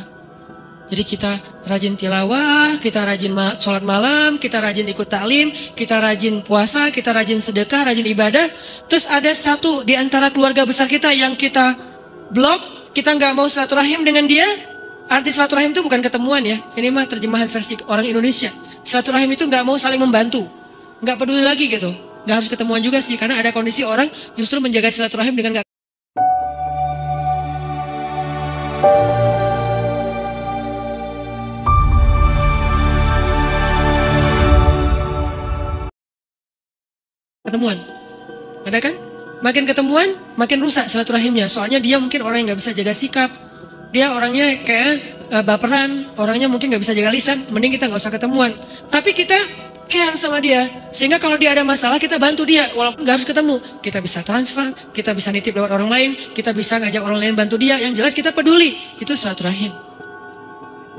Jadi kita rajin tilawah, kita rajin sholat malam, kita rajin ikut taklim, kita rajin puasa, kita rajin sedekah, rajin ibadah. Terus ada satu di antara keluarga besar kita yang kita blok, kita nggak mau silaturahim dengan dia. Arti silaturahim itu bukan ketemuan ya. Ini mah terjemahan versi orang Indonesia. Silaturahim itu nggak mau saling membantu, nggak peduli lagi gitu. Nggak harus ketemuan juga sih, karena ada kondisi orang justru menjaga silaturahim dengan nggak. ketemuan. Ada kan? Makin ketemuan, makin rusak silaturahimnya. Soalnya dia mungkin orang yang nggak bisa jaga sikap. Dia orangnya kayak baperan, orangnya mungkin nggak bisa jaga lisan. Mending kita nggak usah ketemuan. Tapi kita care sama dia, sehingga kalau dia ada masalah kita bantu dia, walaupun nggak harus ketemu. Kita bisa transfer, kita bisa nitip lewat orang lain, kita bisa ngajak orang lain bantu dia. Yang jelas kita peduli. Itu silaturahim.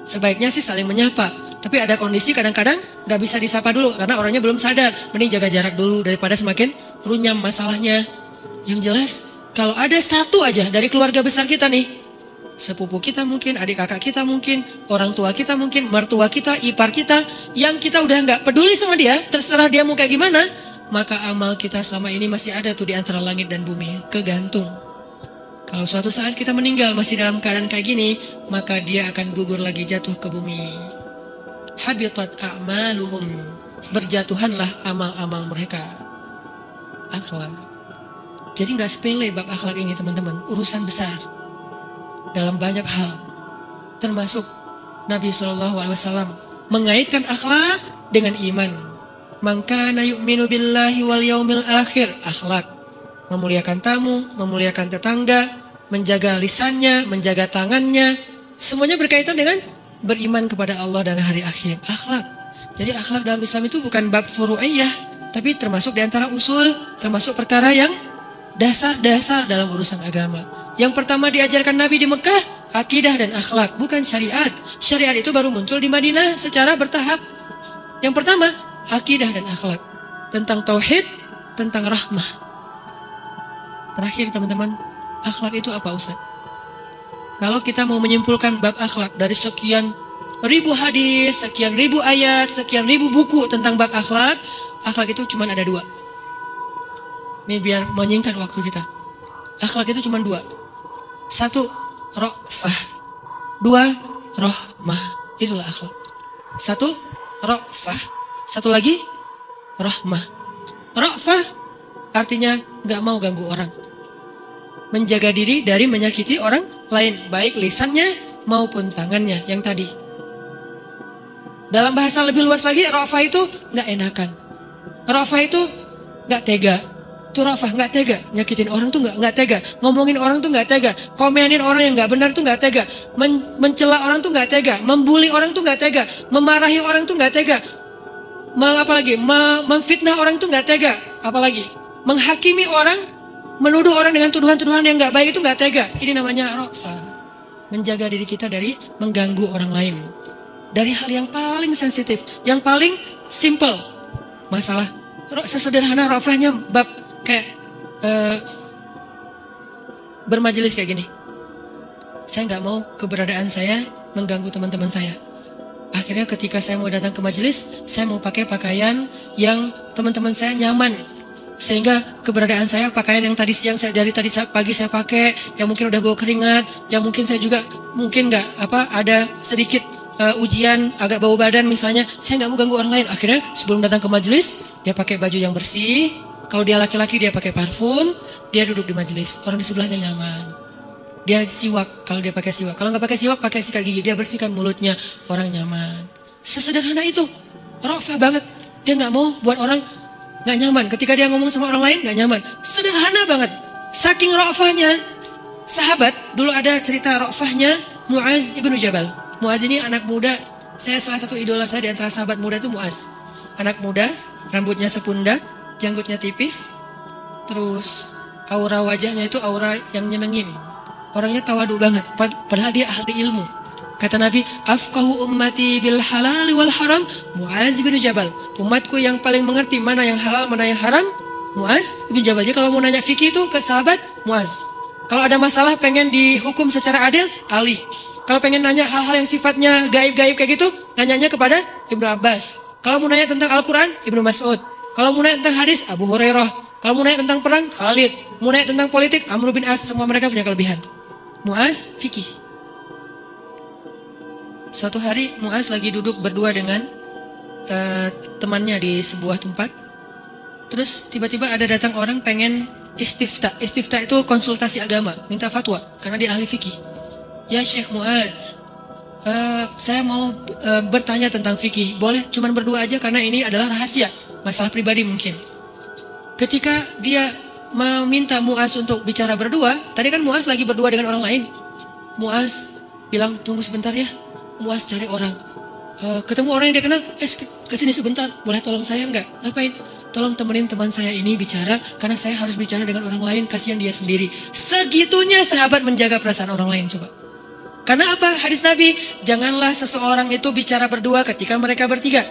Sebaiknya sih saling menyapa. Tapi ada kondisi kadang-kadang nggak bisa disapa dulu karena orangnya belum sadar. Mending jaga jarak dulu daripada semakin runyam masalahnya. Yang jelas kalau ada satu aja dari keluarga besar kita nih, sepupu kita mungkin, adik kakak kita mungkin, orang tua kita mungkin, mertua kita, ipar kita, yang kita udah nggak peduli sama dia, terserah dia mau kayak gimana, maka amal kita selama ini masih ada tuh di antara langit dan bumi, kegantung. Kalau suatu saat kita meninggal masih dalam keadaan kayak gini, maka dia akan gugur lagi jatuh ke bumi. Habitat a'maluhum, berjatuhanlah amal-amal mereka. Akhlak. Jadi nggak sepele bab akhlak ini teman-teman, urusan besar. Dalam banyak hal, termasuk Nabi SAW mengaitkan akhlak dengan iman. Man kana yu'minu billahi wal yaumil akhir, akhlak. Memuliakan tamu, memuliakan tetangga, menjaga lisannya, menjaga tangannya, semuanya berkaitan dengan beriman kepada Allah dan hari akhir, akhlak. Jadi akhlak dalam Islam itu bukan bab furu'iyah, tapi termasuk di antara usul, termasuk perkara yang dasar-dasar dalam urusan agama. Yang pertama diajarkan Nabi di Mekah, akidah dan akhlak, bukan syariat. Syariat itu baru muncul di Madinah secara bertahap. Yang pertama, akidah dan akhlak. Tentang tauhid, tentang rahmah. Terakhir teman-teman, akhlak itu apa Ustaz? Kalau kita mau menyimpulkan bab akhlak dari sekian ribu hadis, sekian ribu ayat, sekian ribu buku tentang bab akhlak, akhlak itu cuma ada dua. Ini biar menyingkat waktu kita. Akhlak itu cuma dua. Satu, ra'fah. Dua, rahmah. Itulah akhlak. Satu, ra'fah. Satu lagi, rahmah. Ra'fah artinya gak mau ganggu orang. Menjaga diri dari menyakiti orang lain. Baik lisannya maupun tangannya yang tadi. Dalam bahasa lebih luas lagi, ra'fah itu gak enakan. Ra'fah itu gak tega. Itu rafah, nggak tega, nyakitin orang tuh nggak tega, ngomongin orang tuh nggak tega, komenin orang yang nggak benar tuh nggak tega, mencela orang tuh nggak tega, membuli orang tuh nggak tega, memarahi orang tuh nggak tega, memfitnah orang tuh nggak tega, apalagi menghakimi orang, menuduh orang dengan tuduhan-tuduhan yang nggak baik itu nggak tega. Ini namanya rafah, menjaga diri kita dari mengganggu orang lain, dari hal yang paling sensitif, yang paling simple, masalah sesederhana rafahnya bab kayak bermajelis kayak gini. Saya nggak mau keberadaan saya mengganggu teman-teman saya. Akhirnya ketika saya mau datang ke majelis, saya mau pakai pakaian yang teman-teman saya nyaman. Sehingga keberadaan saya pakaian yang tadi siang saya dari tadi pagi saya pakai, yang mungkin udah bau keringat, yang mungkin saya juga mungkin nggak ada sedikit ujian agak bau badan misalnya, saya nggak mau ganggu orang lain. Akhirnya sebelum datang ke majelis, dia pakai baju yang bersih. Kalau dia laki-laki dia pakai parfum, dia duduk di majelis, orang di sebelahnya nyaman. Dia siwak, kalau dia pakai siwak. Kalau nggak pakai siwak, pakai sikat gigi, dia bersihkan mulutnya, orang nyaman. Sesederhana itu, rafah banget. Dia nggak mau buat orang nggak nyaman. Ketika dia ngomong sama orang lain nggak nyaman. Sederhana banget. Saking rafahnya, sahabat dulu ada cerita rafahnya Muaz ibnu Jabal. Muaz ini anak muda. Saya salah satu idola saya di antara sahabat muda itu Muaz. Anak muda, rambutnya sepundak, janggutnya tipis, terus aura wajahnya itu aura yang nyenengin. Orangnya tawadu banget, padahal dia ahli ilmu. Kata Nabi, afqahu ummati bil halal wal haram Muaz bin Jabal. Umatku yang paling mengerti mana yang halal, mana yang haram, Muaz bin Jabal. Jadi kalau mau nanya fikih itu ke sahabat Muaz. Kalau ada masalah pengen dihukum secara adil, Ali. Kalau pengen nanya hal-hal yang sifatnya gaib-gaib kayak gitu, nanyanya kepada Ibnu Abbas. Kalau mau nanya tentang Al-Quran, Ibnu Mas'ud. Kalau mau nanya tentang hadis, Abu Hurairah. Kalau mau nanya tentang perang, Khalid. Mau nanya tentang politik, Amr bin As. Semua mereka punya kelebihan. Muaz, fikih. Suatu hari Muaz lagi duduk berdua dengan temannya di sebuah tempat. Terus tiba-tiba ada datang orang pengen istifta. Istifta itu konsultasi agama, minta fatwa. Karena dia ahli fikih. Ya Syekh Muaz, saya mau bertanya tentang fikih. Boleh cuman berdua aja karena ini adalah rahasia. Masalah pribadi mungkin. ketika dia meminta Muaz untuk bicara berdua, tadi kan Muaz lagi berdua dengan orang lain. Muaz bilang, tunggu sebentar ya. Muaz cari orang. Ketemu orang yang dia kenal, kesini sebentar, boleh tolong saya enggak? Ngapain? Tolong temenin teman saya ini bicara, karena saya harus bicara dengan orang lain, kasihan dia sendiri. Segitunya sahabat menjaga perasaan orang lain, coba. Karena apa? Hadis Nabi, janganlah seseorang itu bicara berdua ketika mereka bertiga.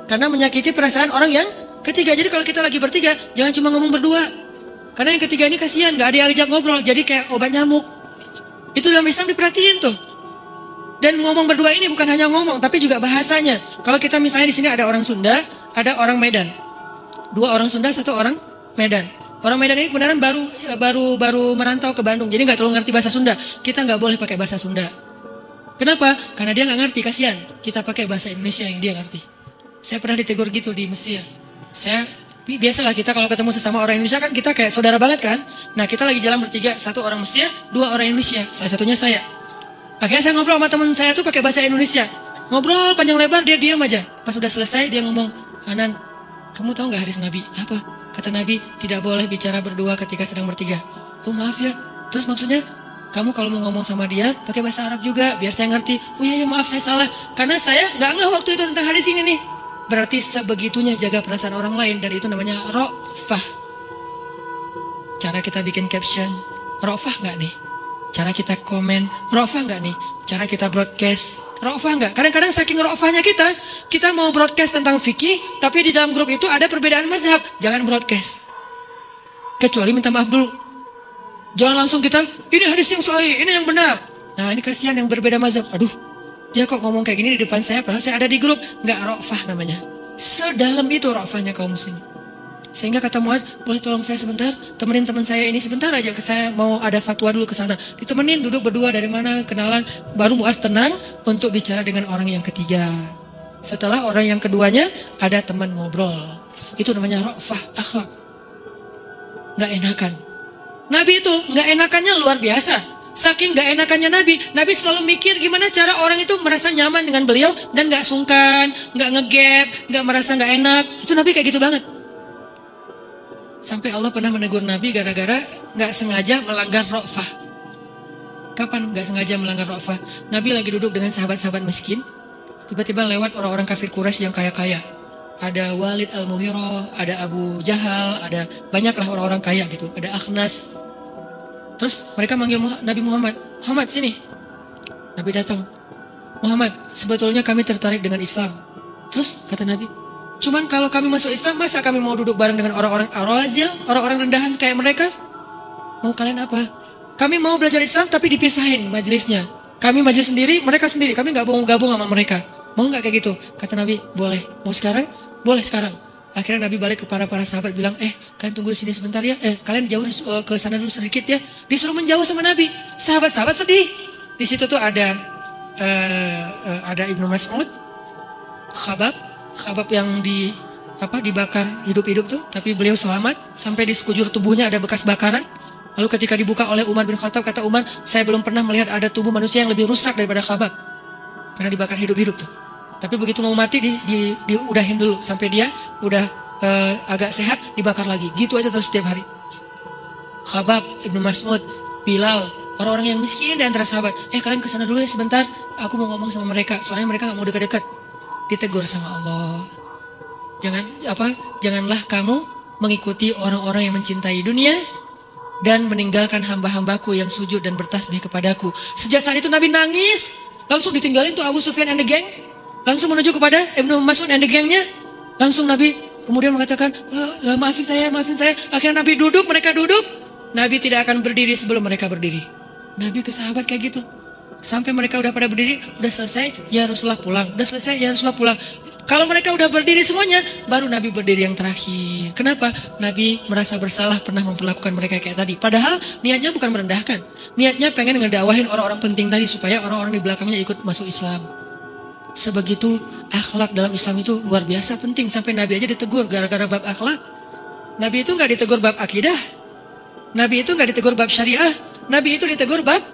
Karena menyakiti perasaan orang yang ketiga. Jadi kalau kita lagi bertiga, jangan cuma ngomong berdua. Karena yang ketiga ini kasihan, gak ada yang ajak ngobrol, jadi kayak obat nyamuk. Itu dalam Islam diperhatiin tuh. Dan ngomong berdua ini bukan hanya ngomong, tapi juga bahasanya. Kalau kita misalnya di sini ada orang Sunda, ada orang Medan. 2 orang Sunda, 1 orang Medan. Orang Medan ini kebenaran baru merantau ke Bandung, jadi nggak terlalu ngerti bahasa Sunda. Kita nggak boleh pakai bahasa Sunda. Kenapa? Karena dia nggak ngerti, kasihan. Kita pakai bahasa Indonesia yang dia ngerti. Saya pernah ditegur gitu di Mesir. Biasalah kita kalau ketemu sesama orang Indonesia kan kita kayak saudara banget kan. Nah kita lagi jalan bertiga, 1 orang Mesir, 2 orang Indonesia. Salah satunya saya. Akhirnya saya ngobrol sama teman saya tuh pakai bahasa Indonesia. Ngobrol panjang lebar, dia diam aja. Pas udah selesai dia ngomong, Hanan, kamu tahu nggak hadis Nabi? Apa? Kata Nabi, tidak boleh bicara berdua ketika sedang bertiga. Oh maaf ya. Terus maksudnya, kamu kalau mau ngomong sama dia pakai bahasa Arab juga, biar saya ngerti. Oh iya maaf saya salah. Karena saya nggak ngeh waktu itu tentang hadis ini nih. Berarti sebegitunya jaga perasaan orang lain, dan itu namanya ra'fah. Cara kita bikin caption, ra'fah nggak nih? Cara kita komen, ra'fah nggak nih? Cara kita broadcast, ra'fah nggak? Kadang-kadang saking ra'fahnya kita mau broadcast tentang fikih, tapi di dalam grup itu ada perbedaan mazhab. Jangan broadcast. Kecuali minta maaf dulu. Jangan langsung kita, ini hadis yang sahih, ini yang benar. Nah ini kasihan yang berbeda mazhab. Aduh, dia kok ngomong kayak gini di depan saya, padahal saya ada di grup. Nggak ra'fah namanya. Sedalam itu ra'fahnya kaum muslimin. Sehingga kata Muaz, boleh tolong saya sebentar, temenin teman saya ini sebentar aja, saya mau ada fatwa dulu ke sana. Ditemenin, duduk berdua, dari mana, kenalan, baru Muaz tenang untuk bicara dengan orang yang ketiga. Setelah orang yang keduanya ada teman ngobrol. Itu namanya ra'fah, akhlak. Nggak enakan. Nabi itu nggak enakannya luar biasa. Saking nggak enakannya Nabi selalu mikir gimana cara orang itu merasa nyaman dengan beliau dan nggak sungkan, nggak ngegap, nggak merasa nggak enak. Itu Nabi kayak gitu banget. Sampai Allah pernah menegur Nabi gara-gara nggak sengaja melanggar ra'fah. Kapan nggak sengaja melanggar ra'fah? Nabi lagi duduk dengan sahabat-sahabat miskin. Tiba-tiba lewat orang-orang kafir Quraisy yang kaya-kaya. Ada Walid Al-Mughirah, ada Abu Jahal, ada banyaklah orang-orang kaya gitu. Ada Akhnas. Terus mereka manggil Nabi Muhammad. Muhammad sini. Nabi datang. Muhammad, sebetulnya kami tertarik dengan Islam. Terus kata Nabi, cuman kalau kami masuk Islam, masa kami mau duduk bareng dengan orang-orang arazil, orang-orang rendahan kayak mereka? Mau kalian apa? Kami mau belajar Islam tapi dipisahin majelisnya. Kami majelis sendiri, mereka sendiri. Kami gak mau gabung sama mereka. Mau gak kayak gitu? Kata Nabi, boleh. Mau sekarang? Boleh sekarang. Akhirnya Nabi balik ke para sahabat bilang, kalian tunggu di sini sebentar ya. Kalian jauh ke sana dulu sedikit ya. Disuruh menjauh sama Nabi. Sahabat-sahabat sedih. Di situ tuh ada Ibnu Mas'ud, Khabab yang dibakar hidup-hidup tuh, tapi beliau selamat sampai di sekujur tubuhnya ada bekas bakaran. Lalu ketika dibuka oleh Umar bin Khattab, kata Umar, saya belum pernah melihat ada tubuh manusia yang lebih rusak daripada Khabab, karena dibakar hidup-hidup tuh. Tapi begitu mau mati diudahin dulu sampai dia udah agak sehat, dibakar lagi. Gitu aja terus setiap hari. Khabab, Ibnu Mas'ud, Bilal, orang-orang yang miskin di antara sahabat, kalian kesana dulu ya sebentar, aku mau ngomong sama mereka, soalnya mereka gak mau dekat-dekat. Ditegur sama Allah. Janganlah kamu mengikuti orang-orang yang mencintai dunia dan meninggalkan hamba-hambaku yang sujud dan bertasbih kepadaku. Sejak saat itu Nabi nangis, langsung ditinggalin tuh Abu Sufyan and the gang, langsung menuju kepada Ibnu Mas'ud and the gangnya. Langsung Nabi kemudian mengatakan, maafin saya. Akhirnya Nabi duduk, mereka duduk. Nabi tidak akan berdiri sebelum mereka berdiri. Nabi ke sahabat kayak gitu. Sampai mereka udah pada berdiri, udah selesai, ya Rasulullah pulang. Udah selesai, ya Rasulullah pulang. Kalau mereka udah berdiri semuanya, baru Nabi berdiri yang terakhir. Kenapa? Nabi merasa bersalah pernah memperlakukan mereka kayak tadi. Padahal niatnya bukan merendahkan. Niatnya pengen ngedakwahin orang-orang penting tadi supaya orang-orang di belakangnya ikut masuk Islam. Sebegitu akhlak dalam Islam itu luar biasa penting. Sampai Nabi aja ditegur gara-gara bab akhlak. Nabi itu gak ditegur bab akidah. Nabi itu gak ditegur bab syariah. Nabi itu ditegur bab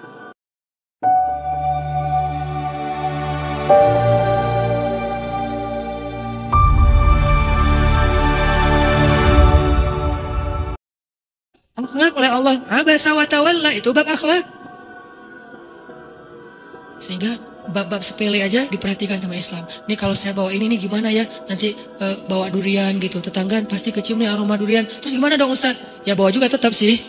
akhlak oleh Allah. Abasa wa tawalla, itu bab akhlak. Sehingga bab-bab sepele aja diperhatikan sama Islam. Nih kalau saya bawa ini nih gimana ya? Nanti bawa durian gitu. Tetangga pasti kecium nih aroma durian. Terus gimana dong Ustaz? Ya bawa juga tetap sih.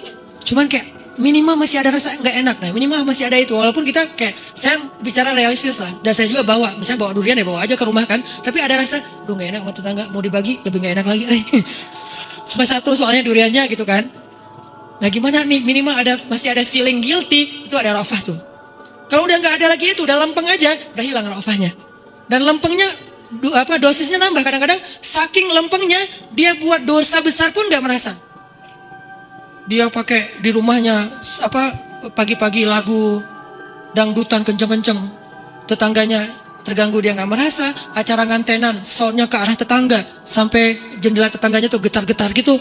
Cuman kayak minimal masih ada rasa nggak enak. Nah minimal masih ada itu. Walaupun kita kayak, saya bicara realistis lah. Dan saya juga bawa. Misalnya bawa durian ya bawa aja ke rumah kan. Tapi ada rasa, duh nggak enak sama tetangga. Mau dibagi lebih nggak enak lagi. Cuma satu soalnya duriannya gitu kan. Nah gimana nih? Minimal masih ada feeling guilty. Itu ada rafah tuh. Kalau udah nggak ada lagi itu, udah lempeng aja, udah hilang rafahnya. Dan lempengnya, dosisnya nambah. Kadang-kadang saking lempengnya, dia buat dosa besar pun nggak merasa. Dia pakai di rumahnya, pagi-pagi lagu dangdutan kenceng-kenceng. Tetangganya terganggu, dia nggak merasa. Acara ngantenan, soundnya ke arah tetangga. Sampai jendela tetangganya tuh getar-getar gitu.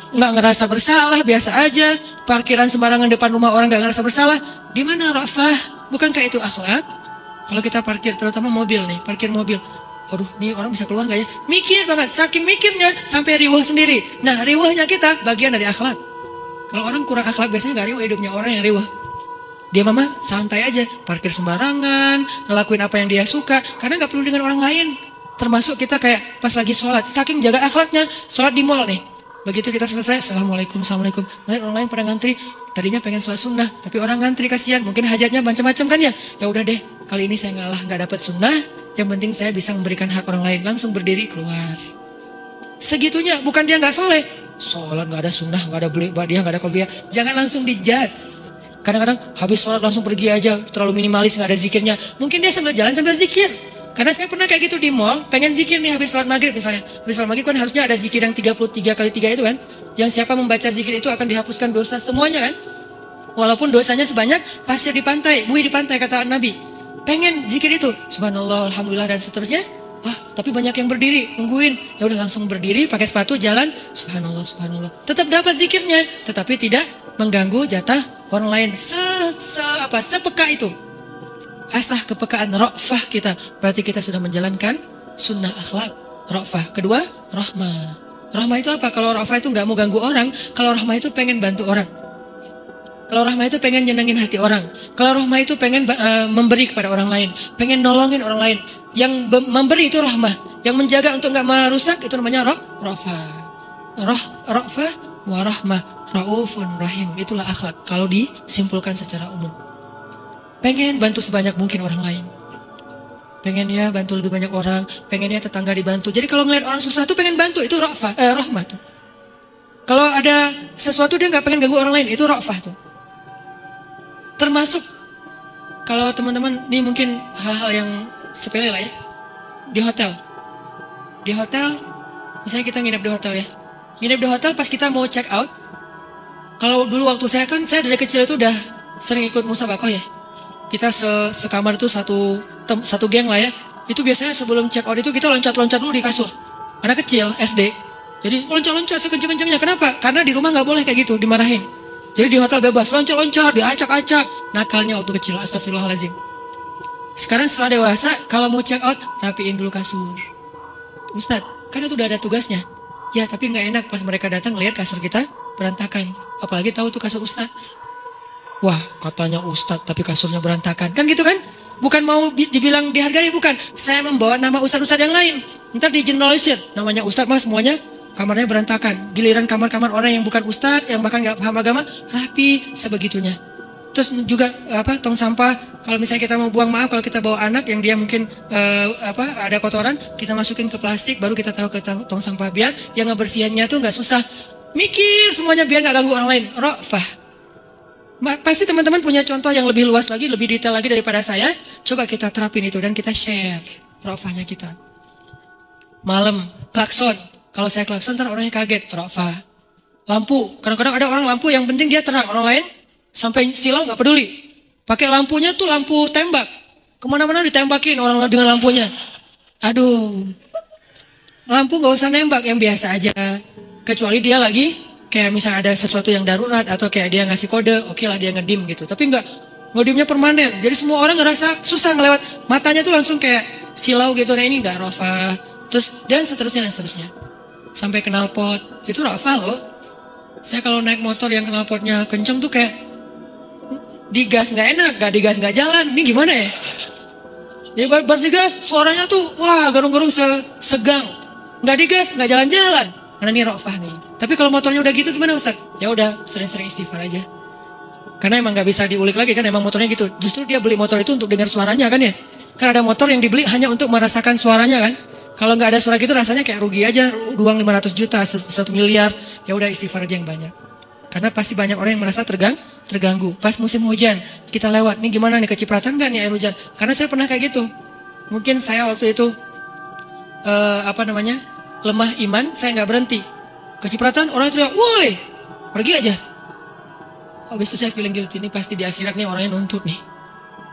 Nggak ngerasa bersalah, biasa aja. Parkiran sembarangan depan rumah orang nggak ngerasa bersalah. Di mana rafah? Bukankah itu akhlak? Kalau kita parkir, terutama mobil nih, parkir mobil. Waduh, nih orang bisa keluar nggak ya? Mikir banget, saking mikirnya sampai riwah sendiri. Nah, riwahnya kita bagian dari akhlak. Kalau orang kurang akhlak biasanya nggak riwah hidupnya, orang yang riwah. Dia mama santai aja, parkir sembarangan, ngelakuin apa yang dia suka, karena nggak perlu dengan orang lain. Termasuk kita kayak pas lagi sholat, saking jaga akhlaknya, sholat di mall nih. Begitu kita selesai, Assalamualaikum. Lain orang lain pada ngantri, tadinya pengen sholat sunnah, tapi orang ngantri kasihan, mungkin hajatnya macam-macam kan ya. Ya udah deh, kali ini saya ngalah, nggak dapat sunnah, yang penting saya bisa memberikan hak orang lain. Langsung berdiri keluar. Segitunya, bukan dia nggak soleh. Sholat nggak ada sunnah, nggak ada beli badiah, nggak ada qobliyah. Jangan langsung dijudge. Kadang-kadang habis sholat langsung pergi aja, terlalu minimalis, nggak ada zikirnya. Mungkin dia sambil jalan sambil zikir. Karena saya pernah kayak gitu di mall, pengen zikir nih habis sholat maghrib misalnya. Habis sholat maghrib kan harusnya ada zikir yang 33 kali 3 itu kan. Yang siapa membaca zikir itu akan dihapuskan dosa semuanya kan. Walaupun dosanya sebanyak pasir di pantai, buih di pantai kata Nabi. Pengen zikir itu, subhanallah, alhamdulillah dan seterusnya. Wah, tapi banyak yang berdiri, nungguin. Ya udah langsung berdiri, pakai sepatu, jalan, subhanallah, subhanallah. Tetap dapat zikirnya, tetapi tidak mengganggu jatah orang lain. Sepeka itu. Asah kepekaan ra'fah kita. Berarti kita sudah menjalankan sunnah akhlak. Ra'fah. Kedua, rahmah. Rahmah itu apa? Kalau ra'fah itu nggak mau ganggu orang. Kalau rahmah itu pengen bantu orang. Kalau rahmah itu pengen nyenengin hati orang. Kalau rahmah itu pengen memberi kepada orang lain. Pengen nolongin orang lain. Yang memberi itu rahmah. Yang menjaga untuk nggak merusak itu namanya ra'fah. Ra'fah wa rahmah. Ra'ufun rahim. Itulah akhlak. Kalau disimpulkan secara umum. Pengen bantu sebanyak mungkin orang lain. Pengen ya bantu lebih banyak orang. Pengen ya tetangga dibantu. Jadi kalau ngeliat orang susah tuh pengen bantu. Itu rahmah tuh. Kalau ada sesuatu dia gak pengen ganggu orang lain. Itu ra'fah tuh. Termasuk kalau teman-teman ini mungkin hal-hal yang sepele lah ya. Di hotel. Di hotel. Misalnya kita nginep di hotel ya. Nginep di hotel pas kita mau check out. Kalau dulu waktu saya dari kecil itu udah sering ikut musabakoh ya. Kita sekamar itu satu geng lah ya. Itu biasanya sebelum check out itu kita loncat-loncat dulu di kasur. Anak kecil, SD. Jadi loncat-loncat sekenceng-kencengnya. Kenapa? Karena di rumah gak boleh kayak gitu, dimarahin. Jadi di hotel bebas, loncat-loncat, diacak-acak. Nakalnya waktu kecil, astagfirullahaladzim. Sekarang setelah dewasa, kalau mau check out, rapiin dulu kasur. Ustadz, kan itu udah ada tugasnya. Ya, tapi gak enak pas mereka datang lihat kasur kita berantakan. Apalagi tahu tuh kasur Ustadz. Wah, katanya Ustadz tapi kasurnya berantakan. Kan gitu kan? Bukan mau dibilang dihargai, bukan. Saya membawa nama Ustadz-Ustadz yang lain. Ntar di generalisir. Namanya Ustadz mas semuanya kamarnya berantakan. Giliran kamar-kamar orang yang bukan Ustadz, yang bahkan gak paham agama, rapi sebegitunya. Terus juga tong sampah. Kalau misalnya kita mau buang, maaf kalau kita bawa anak yang dia mungkin ada kotoran, kita masukin ke plastik, baru kita taruh ke tong sampah. Biar yang ngebersihannya tuh gak susah. Mikir semuanya biar gak ganggu orang lain. Ra'fah. Pasti teman-teman punya contoh yang lebih luas lagi, lebih detail lagi daripada saya. Coba kita terapin itu dan kita share ra'fahnya kita. Malam, klakson. Kalau saya klakson, ntar orangnya kaget. Ra'fah. Lampu. Kadang-kadang ada orang lampu yang penting dia terang. Orang lain sampai silau gak peduli. Pakai lampunya tuh lampu tembak. Kemana-mana ditembakin orang dengan lampunya. Aduh. Lampu gak usah nembak, yang biasa aja. Kecuali dia lagi kayak misalnya ada sesuatu yang darurat atau kayak dia ngasih kode, oke lah dia ngedim gitu. Tapi enggak, ngedimnya permanen. Jadi semua orang ngerasa susah ngelewat. Matanya tuh langsung kayak silau gitu. Nah ini enggak ra'fah. Terus dan seterusnya. Sampai knalpot. Itu ra'fah loh. Saya kalau naik motor yang knalpotnya kenceng tuh kayak digas nggak enak, nggak digas nggak jalan. Ini gimana ya? Ya pas digas suaranya tuh wah garung-garung segang. Nggak digas nggak jalan-jalan. Karena ini rofah nih. Tapi kalau motornya udah gitu gimana Ustaz? Ya udah sering-sering istighfar aja. Karena emang nggak bisa diulik lagi kan emang motornya gitu. Justru dia beli motor itu untuk dengar suaranya kan ya. Kan ada motor yang dibeli hanya untuk merasakan suaranya kan. Kalau nggak ada suara gitu rasanya kayak rugi aja. Uang 500 juta, 1 miliar. Ya udah istighfar aja yang banyak. Karena pasti banyak orang yang merasa terganggu. Pas musim hujan kita lewat. Nih gimana nih kecipratan nggak nih air hujan? Karena saya pernah kayak gitu. Mungkin saya waktu itu lemah iman. Saya nggak berhenti. Kecipratan orang teriak, woi pergi aja. Habis itu saya feeling guilty, ini pasti di akhirat nih orangnya nuntut nih.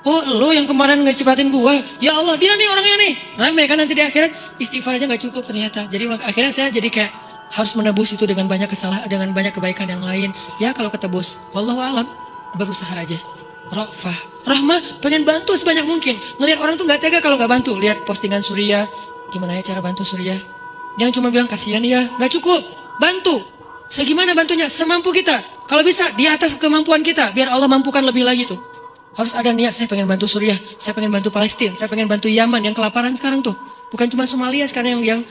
Oh lo yang kemarin ngecipratin gua, ya Allah dia nih orangnya nih. Rame kan nanti di akhirat, istighfar aja gak cukup ternyata. Jadi akhirnya saya jadi kayak harus menebus itu dengan banyak kesalahan, dengan banyak kebaikan yang lain. Ya kalau ketebus, wallahu alam, berusaha aja. Ra'fah, rahmah, pengen bantu sebanyak mungkin. Ngelihat orang tuh gak tega kalau gak bantu. Lihat postingan Surya, gimana ya cara bantu Surya. Jangan cuma bilang kasihan ya, gak cukup. Bantu, segimana bantunya, semampu kita. Kalau bisa di atas kemampuan kita, biar Allah mampukan lebih lagi tuh. Harus ada niat, saya pengen bantu Suriah, saya pengen bantu Palestina, saya pengen bantu Yaman yang kelaparan sekarang tuh. Bukan cuma Somalia sekarang yang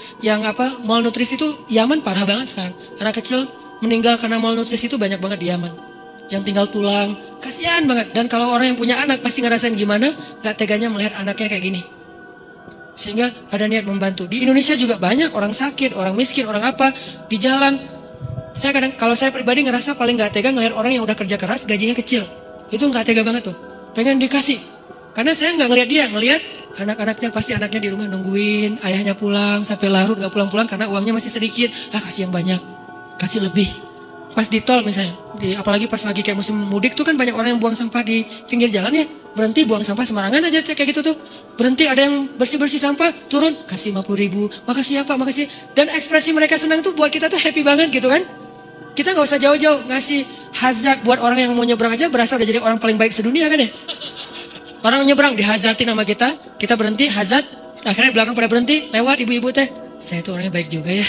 malnutrisi itu Yaman parah banget sekarang. Anak kecil meninggal karena malnutrisi itu banyak banget di Yaman. Yang tinggal tulang, kasihan banget. Dan kalau orang yang punya anak pasti ngerasain gimana, gak teganya melihat anaknya kayak gini. Sehingga ada niat membantu. Di Indonesia juga banyak orang sakit, orang miskin, orang apa di jalan. Kalau saya pribadi ngerasa paling gak tega ngelihat orang yang udah kerja keras gajinya kecil. Itu gak tega banget tuh. Pengen dikasih. Karena saya gak ngelihat dia, ngelihat anak-anaknya pasti anaknya di rumah nungguin, ayahnya pulang sampai larut gak pulang-pulang karena uangnya masih sedikit. Kasih yang banyak, kasih lebih. Pas di tol misalnya, apalagi pas lagi kayak musim mudik tuh kan banyak orang yang buang sampah di pinggir jalan ya. Berhenti buang sampah sembarangan aja kayak gitu tuh. Berhenti ada yang bersih-bersih sampah, turun, kasih 50.000. Makasih ya Pak, makasih. Dan ekspresi mereka senang tuh buat kita tuh happy banget gitu kan. Kita gak usah jauh-jauh ngasih hazard buat orang yang mau nyebrang aja berasa udah jadi orang paling baik sedunia kan ya. Orang nyebrang dihazardin sama kita berhenti hazard, akhirnya di belakang pada berhenti, lewat ibu-ibu teh, saya tuh orangnya baik juga ya.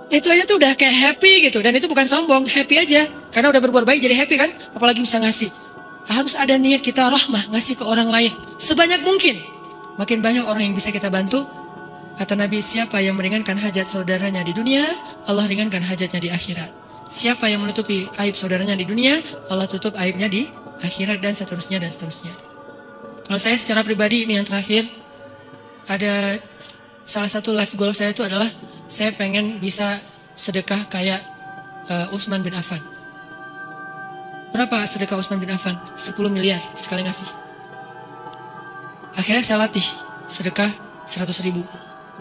Itu aja tuh udah kayak happy gitu, dan itu bukan sombong, happy aja. Karena udah berbuat baik jadi happy kan, apalagi bisa ngasih. Harus ada niat kita rahmah, ngasih ke orang lain, sebanyak mungkin. Makin banyak orang yang bisa kita bantu. Kata Nabi, siapa yang meringankan hajat saudaranya di dunia, Allah ringankan hajatnya di akhirat. Siapa yang menutupi aib saudaranya di dunia, Allah tutup aibnya di akhirat dan seterusnya dan seterusnya. Kalau saya secara pribadi ini yang terakhir, ada salah satu life goal saya itu adalah saya pengen bisa sedekah kayak Utsman bin Affan. Berapa sedekah Utsman bin Affan? 10 miliar sekali ngasih. Akhirnya saya latih sedekah 100.000.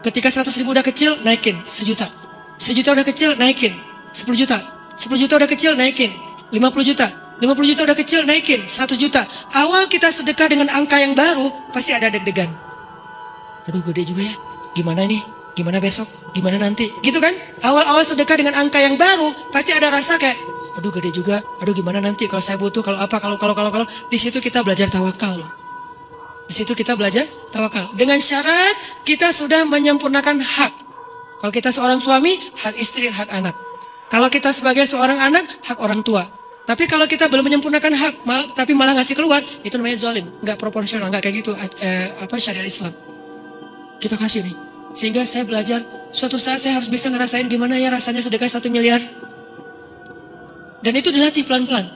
Ketika 100.000 udah kecil, naikin 1 juta. 1 juta udah kecil, naikin 10 juta. 10 juta udah kecil, naikin 50 juta. 50 juta udah kecil, naikin 100 juta. Awal kita sedekah dengan angka yang baru, pasti ada deg-degan. Aduh gede juga ya, gimana nih? Gimana besok? Gimana nanti? Gitu kan? Awal-awal sedekah dengan angka yang baru, pasti ada rasa kayak, aduh gede juga, aduh gimana nanti kalau saya butuh, kalau apa, kalau. Di situ kita belajar tawakal loh. Di situ kita belajar tawakal. Dengan syarat kita sudah menyempurnakan hak. Kalau kita seorang suami, hak istri, hak anak. Kalau kita sebagai seorang anak, hak orang tua. Tapi kalau kita belum menyempurnakan hak, tapi malah ngasih keluar, itu namanya zalim. Nggak proporsional, nggak kayak gitu syariat Islam. Kita kasih nih. Sehingga saya belajar, suatu saat saya harus bisa ngerasain gimana ya rasanya sedekah 1 miliar. Dan itu dilatih pelan-pelan.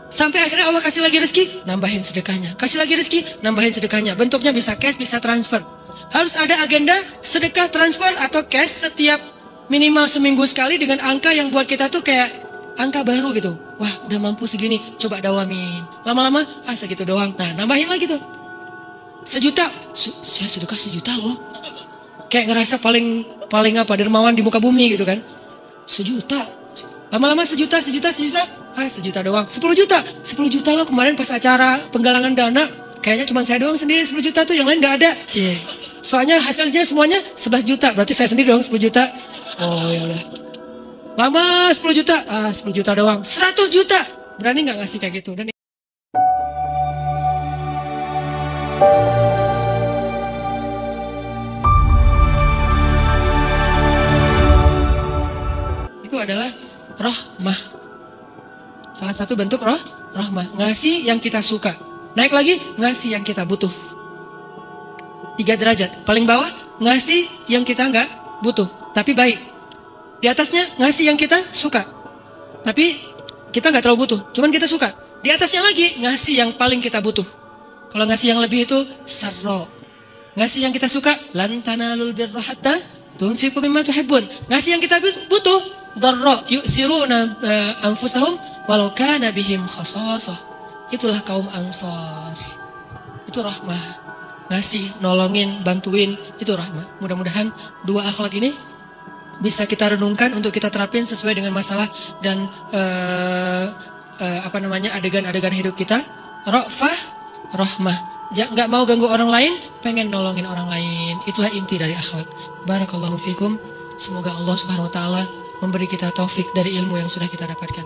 Sampai akhirnya Allah kasih lagi rezeki, nambahin sedekahnya. Kasih lagi rezeki, nambahin sedekahnya. Bentuknya bisa cash, bisa transfer. Harus ada agenda sedekah transfer atau cash setiap minimal seminggu sekali dengan angka yang buat kita tuh kayak angka baru gitu. Wah udah mampu segini, coba dawamin. Lama-lama, segitu doang. Nah nambahin lagi tuh. 1 juta, saya sedekah 1 juta loh. Kayak ngerasa paling dermawan di muka bumi gitu kan. 1 juta. Lama-lama 1 juta. 1 juta doang. 10 juta. 10 juta loh kemarin pas acara penggalangan dana. Kayaknya cuma saya doang sendiri 10 juta tuh. Yang lain gak ada. Cie. Soalnya hasilnya semuanya 11 juta. Berarti saya sendiri doang 10 juta. Oh ya udah. Lama 10 juta. 10 juta doang. 100 juta. Berani gak ngasih kayak gitu. Dan itu adalah rahmah. salah satu bentuk rahmah. Ngasih yang kita suka. Naik lagi, ngasih yang kita butuh. 3 derajat. Paling bawah, ngasih yang kita nggak butuh, tapi baik. Di atasnya, ngasih yang kita suka, tapi kita nggak terlalu butuh, cuman kita suka. Di atasnya lagi, ngasih yang paling kita butuh. Kalau ngasih yang lebih itu, sarro. Ngasih yang kita suka, lan tanalul birra hatta tunfiqu mimma tuhibbun. Ngasih yang kita butuh, darra yu'thiruna anfusahum walau kana bihim khasasah. Itulah kaum Ansar. Itu rahmah. Ngasih, nolongin, bantuin, itu rahmah. Mudah-mudahan 2 akhlak ini bisa kita renungkan untuk kita terapin sesuai dengan masalah dan adegan-adegan hidup kita. Ra'fah, rahmah. Nggak mau ganggu orang lain, pengen nolongin orang lain. Itulah inti dari akhlak. Barakallahu fikum. Semoga Allah Subhanahu wa taala memberi kita taufik dari ilmu yang sudah kita dapatkan.